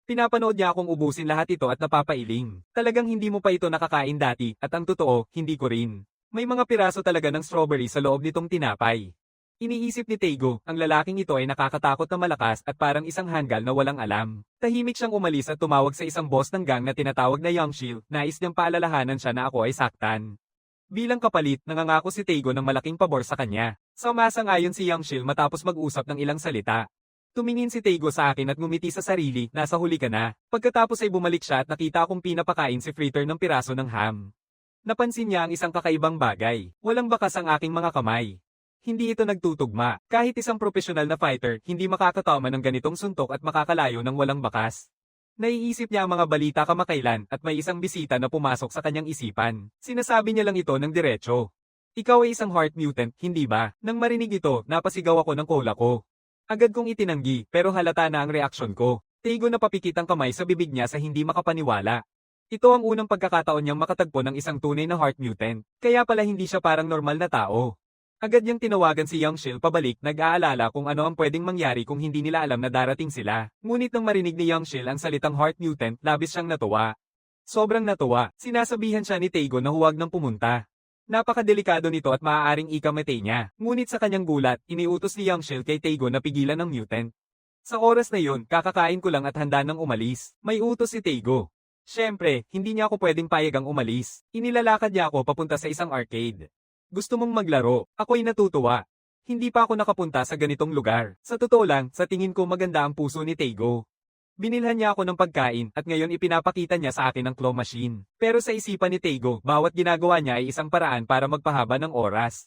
Speaker 1: Pinapanood niya akong ubusin lahat ito at napapailing. Talagang hindi mo pa ito nakakain dati, at ang totoo, hindi ko rin. May mga piraso talaga ng strawberry sa loob nitong tinapay. Iniisip ni Teigo, ang lalaking ito ay nakakatakot na malakas at parang isang hanggal na walang alam. Tahimik siyang umalis at tumawag sa isang boss ng gang na tinatawag na Yangshil, nais niyang paalalahanan siya na ako ay saktan. Bilang kapalit, nangangako si Teigo ng malaking pabor sa kanya. Sumasang-ayon si Yangshil matapos mag-usap ng ilang salita. Tumingin si Teigo sa akin at ngumiti sa sarili, nasa huli ka na. Pagkatapos ay bumalik siya at nakita akong pinapakain si Freighter ng piraso ng ham. Napansin niya ang isang kakaibang bagay. Walang bakas ang aking mga kamay. Hindi ito nagtutugma. Kahit isang profesional na fighter, hindi makakatama ng ganitong suntok at makakalayo ng walang bakas. Naiisip niya ang mga balita kamakailan at may isang bisita na pumasok sa kanyang isipan. Sinasabi niya lang ito ng diretso. Ikaw ay isang heart mutant, hindi ba? Nang marinig ito, napasigaw ako ng cola ko. Agad kong itinanggi, pero halata na ang reaksyon ko. Teigo na papikit ang kamay sa bibig niya sa hindi makapaniwala. Ito ang unang pagkakataon niyang makatagpo ng isang tunay na heart mutant, kaya pala hindi siya parang normal na tao. Agad niyang tinawagan si Yangshil pabalik, nag-aalala kung ano ang pwedeng mangyari kung hindi nila alam na darating sila. Ngunit nang marinig ni Yangshil ang salitang heart mutant, labis siyang natuwa. Sobrang natuwa, sinasabihan siya ni Teigo na huwag nang pumunta. Napakadelikado nito at maaaring ikamatay niya. Ngunit sa kanyang gulat, iniutos ni Yangshil kay Teigo na pigilan ng mutant. Sa oras na yun, kakakain ko lang at handa nang umalis. May utos si Teigo. Siyempre, hindi niya ako pwedeng payagang umalis. Inilalakad niya ako papunta sa isang arcade. Gusto mong maglaro? Ako'y natutuwa. Hindi pa ako nakapunta sa ganitong lugar. Sa totoo lang, sa tingin ko maganda ang puso ni Teigo. Binilhan niya ako ng pagkain at ngayon ipinapakita niya sa akin ang claw machine. Pero sa isipan ni Teigo, bawat ginagawa niya ay isang paraan para magpahaba ng oras.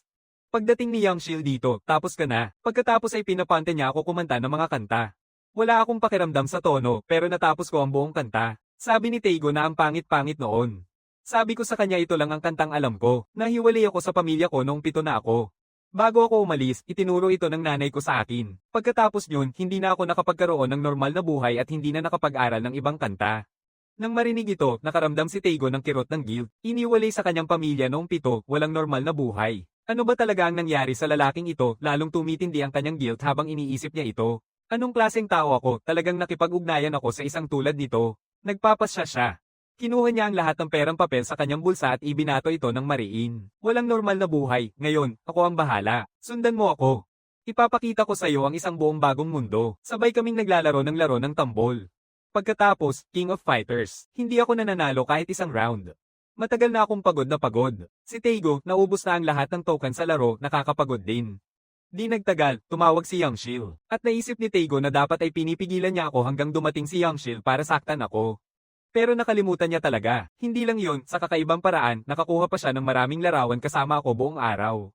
Speaker 1: Pagdating ni Yangshil dito, tapos ka na. Pagkatapos ay pinapante niya ako kumanta ng mga kanta. Wala akong pakiramdam sa tono, pero natapos ko ang buong kanta. Sabi ni Teigo na ang pangit-pangit noon. Sabi ko sa kanya ito lang ang kantang alam ko. Nahiwalay ako sa pamilya ko noong 7 na ako. Bago ako umalis, itinuro ito ng nanay ko sa akin. Pagkatapos yun, hindi na ako nakapagkaroon ng normal na buhay at hindi na nakapag-aral ng ibang kanta. Nang marinig ito, nakaramdam si Teigo ng kirot ng guilt. Iniwalay sa kanyang pamilya noong 7, walang normal na buhay. Ano ba talaga ang nangyari sa lalaking ito, lalong tumitindi ang kanyang guilt habang iniisip niya ito? Anong klaseng tao ako, talagang nakipag-ugnayan ako sa isang tulad nito? Nagpapasya siya. Kinuha niya ang lahat ng perang papel sa kanyang bulsa at ibinato ito ng mariin. Walang normal na buhay, ngayon, ako ang bahala. Sundan mo ako. Ipapakita ko sa iyo ang isang buong bagong mundo. Sabay kaming naglalaro ng laro ng tambol. Pagkatapos, King of Fighters, hindi ako nananalo kahit isang round. Matagal na akong pagod na pagod. Si Taego, naubos na ang lahat ng token sa laro, nakakapagod din. Di nagtagal, tumawag si Yangshil. At naisip ni Taego na dapat ay pinipigilan niya ako hanggang dumating si Yangshil para saktan ako. Pero nakalimutan niya talaga. Hindi lang yon, sa kakaibang paraan, nakakuha pa siya ng maraming larawan kasama ako buong araw.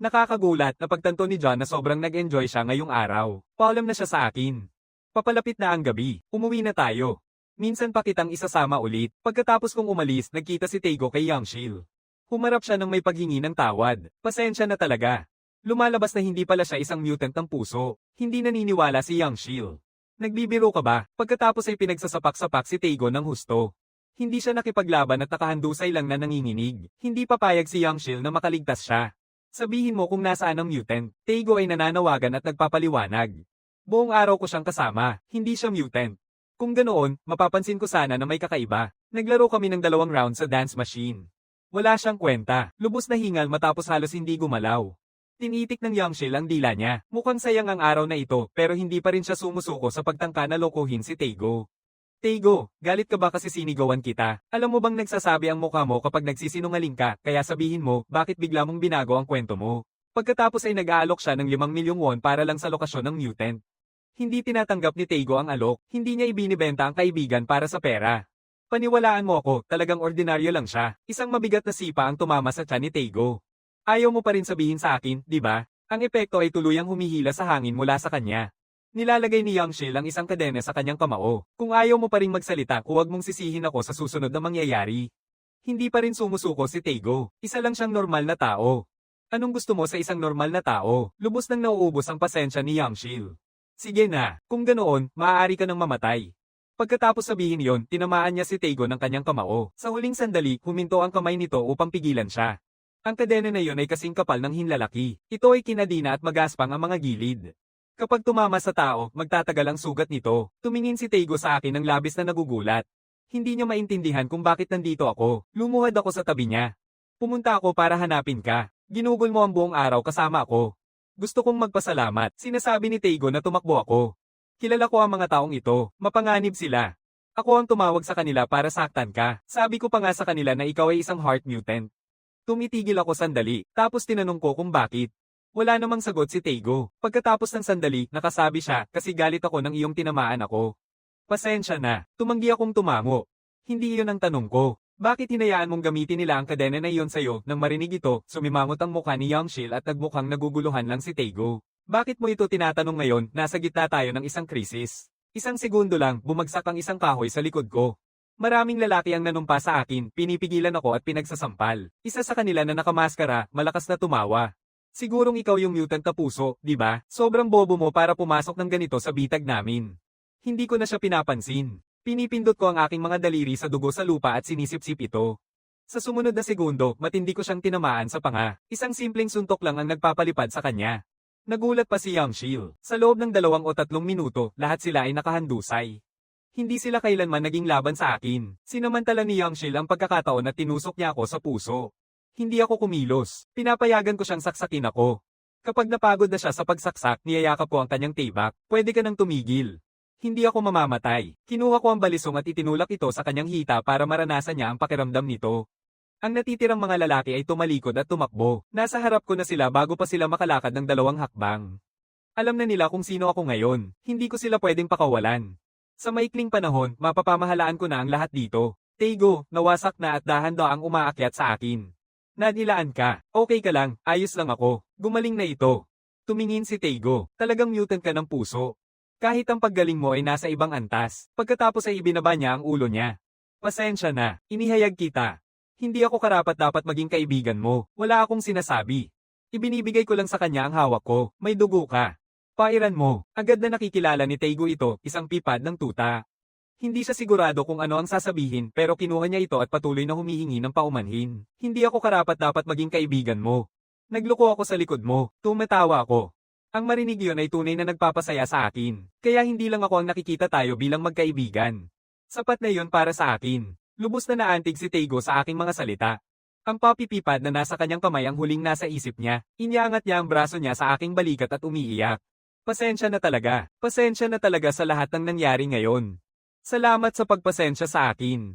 Speaker 1: Nakakagulat na pagtanto ni John na sobrang nag-enjoy siya ngayong araw. Paalam na siya sa akin. Papalapit na ang gabi, umuwi na tayo. Minsan pa kitang isasama ulit. Pagkatapos kong umalis, nagkita si Taego kay Yangshil. Humarap siya ng may paghingi ng tawad. Pasensya na talaga. Lumalabas na hindi pala siya isang mutant ng puso. Hindi naniniwala si Yangshil. Nagbibiro ka ba? Pagkatapos ay pinagsasapak-sapak si Taego ng husto. Hindi siya nakipaglaban at nakahandusay lang na nanginginig. Hindi papayag si Yangshil na makaligtas siya. Sabihin mo kung nasaan ang mutant. Taego ay nananawagan at nagpapaliwanag. Buong araw ko siyang kasama, hindi siya mutant. Kung ganoon, mapapansin ko sana na may kakaiba. Naglaro kami ng 2 rounds sa dance machine. Wala siyang kwenta, lubos na hingal matapos halos hindi gumalaw. Tinitik ng Yangshil ang dila niya. Mukhang sayang ang araw na ito, pero hindi pa rin siya sumusuko sa pagtangka na lokohin si Taego. Taego, galit ka ba kasi sinigawan kita? Alam mo bang nagsasabi ang mukha mo kapag nagsisinungaling ka, kaya sabihin mo, bakit bigla mong binago ang kwento mo? Pagkatapos ay nag-aalok siya ng 5 milyong won para lang sa lokasyon ng mutant. Hindi tinatanggap ni Taego ang alok, hindi niya ibinibenta ang kaibigan para sa pera. Paniwalaan mo ako, talagang ordinaryo lang siya. Isang mabigat na sipa ang tumama sa tiyan ni Taego. Ayaw mo pa rin sabihin sa akin, di ba? Ang epekto ay tuluyang humihila sa hangin mula sa kanya. Nilalagay ni Yangshil ang isang kadena sa kanyang kamao. Kung ayaw mo pa rin magsalita, huwag mong sisihin ako sa susunod na mangyayari. Hindi pa rin sumusuko si Taego. Isa lang siyang normal na tao. Anong gusto mo sa isang normal na tao? Lubos nang nauubos ang pasensya ni Yangshil. Sige na, kung ganoon, maaari ka nang mamatay. Pagkatapos sabihin yon, tinamaan niya si Taego ng kanyang kamao. Sa huling sandali, huminto ang kamay nito upang pigilan siya. Ang kadena na yon ay kasing kapal ng hinlalaki. Ito ay kinadina at magaspang ang mga gilid. Kapag tumama sa tao, magtatagal ang sugat nito. Tumingin si Taego sa akin ng labis na nagugulat. Hindi niya maintindihan kung bakit nandito ako. Lumuhad ako sa tabi niya. Pumunta ako para hanapin ka. Ginugol mo ang buong araw kasama ako. Gusto kong magpasalamat. Sinasabi ni Taego na tumakbo ako. Kilala ko ang mga taong ito. Mapanganib sila. Ako ang tumawag sa kanila para saktan ka. Sabi ko pa nga sa kanila na ikaw ay isang heart mutant. Tumitigil ako sandali, tapos tinanong ko kung bakit. Wala namang sagot si Taego. Pagkatapos ng sandali, nakasabi siya kasi galit ako ng iyong tinamaan ako. Pasensya na. Tumanggi akong tumango. Hindi iyon ang tanong ko. Bakit hinayaan mong gamitin nila ang kadena na iyon sa'yo? Nang marinig ito, sumimangot ang mukha ni Yangshil at nagmukhang naguguluhan lang si Taego. Bakit mo ito tinatanong ngayon? Nasa gitna tayo ng isang krisis. Isang segundo lang, bumagsak ang isang kahoy sa likod ko. Maraming lalaki ang nanumpa sa akin, pinipigilan ako at pinagsasampal. Isa sa kanila na nakamaskara, malakas na tumawa. Sigurong ikaw yung mutant na puso, di ba? Sobrang bobo mo para pumasok ng ganito sa bitag namin. Hindi ko na siya pinapansin. Pinipindot ko ang aking mga daliri sa dugo sa lupa at sinisip-sip ito. Sa sumunod na segundo, matindi ko siyang tinamaan sa panga. Isang simpleng suntok lang ang nagpapalipad sa kanya. Nagulat pa si Yangshil. Sa loob ng 2 o 3 minuto, lahat sila ay nakahandusay. Hindi sila kailanman naging laban sa akin. Sinamantala ni Yangshil ang pagkakataon na tinusok niya ako sa puso. Hindi ako kumilos. Pinapayagan ko siyang saksakin ako. Kapag napagod na siya sa pagsaksak, niyayakap ko ang kanyang tibak. Pwede ka nang tumigil. Hindi ako mamamatay. Kinuha ko ang balisong at itinulak ito sa kanyang hita para maranasan niya ang pakiramdam nito. Ang natitirang mga lalaki ay tumalikod at tumakbo. Nasa harap ko na sila bago pa sila makalakad ng 2 hakbang. Alam na nila kung sino ako ngayon. Hindi ko sila pwedeng pakawalan. Sa maikling panahon, mapapamahalaan ko na ang lahat dito. Taego, nawasak na at dahan-daang umaakyat sa akin. Nadilaan ka. Okay ka lang, ayos lang ako. Gumaling na ito. Tumingin si Taego. Talagang mutant ka ng puso. Kahit ang paggaling mo ay nasa ibang antas. Pagkatapos ay ibinaba niya ang ulo niya. Pasensya na, inihayag kita. Hindi ako karapat-dapat maging kaibigan mo. Wala akong sinasabi. Ibinibigay ko lang sa kanya ang hawak ko. May dugo ka. Pairan mo. Agad na nakikilala ni Taego ito, isang pipad ng tuta. Hindi siya sigurado kung ano ang sasabihin pero kinuha niya ito at patuloy na humihingi ng paumanhin. Hindi ako karapat-dapat maging kaibigan mo. Nagloko ako sa likod mo. Tumatawa ako. Ang marinig yun ay tunay na nagpapasaya sa akin. Kaya hindi lang ako ang nakikita tayo bilang magkaibigan. Sapat na yun para sa akin. Lubos na naantig si Teigo sa aking mga salita. Ang papipipad na nasa kanyang kamay ang huling nasa isip niya. Iniangat niya ang braso niya sa aking balikat at umiiyak. Pasensya na talaga. Pasensya na talaga sa lahat ng nangyari ngayon. Salamat sa pagpasensya sa akin.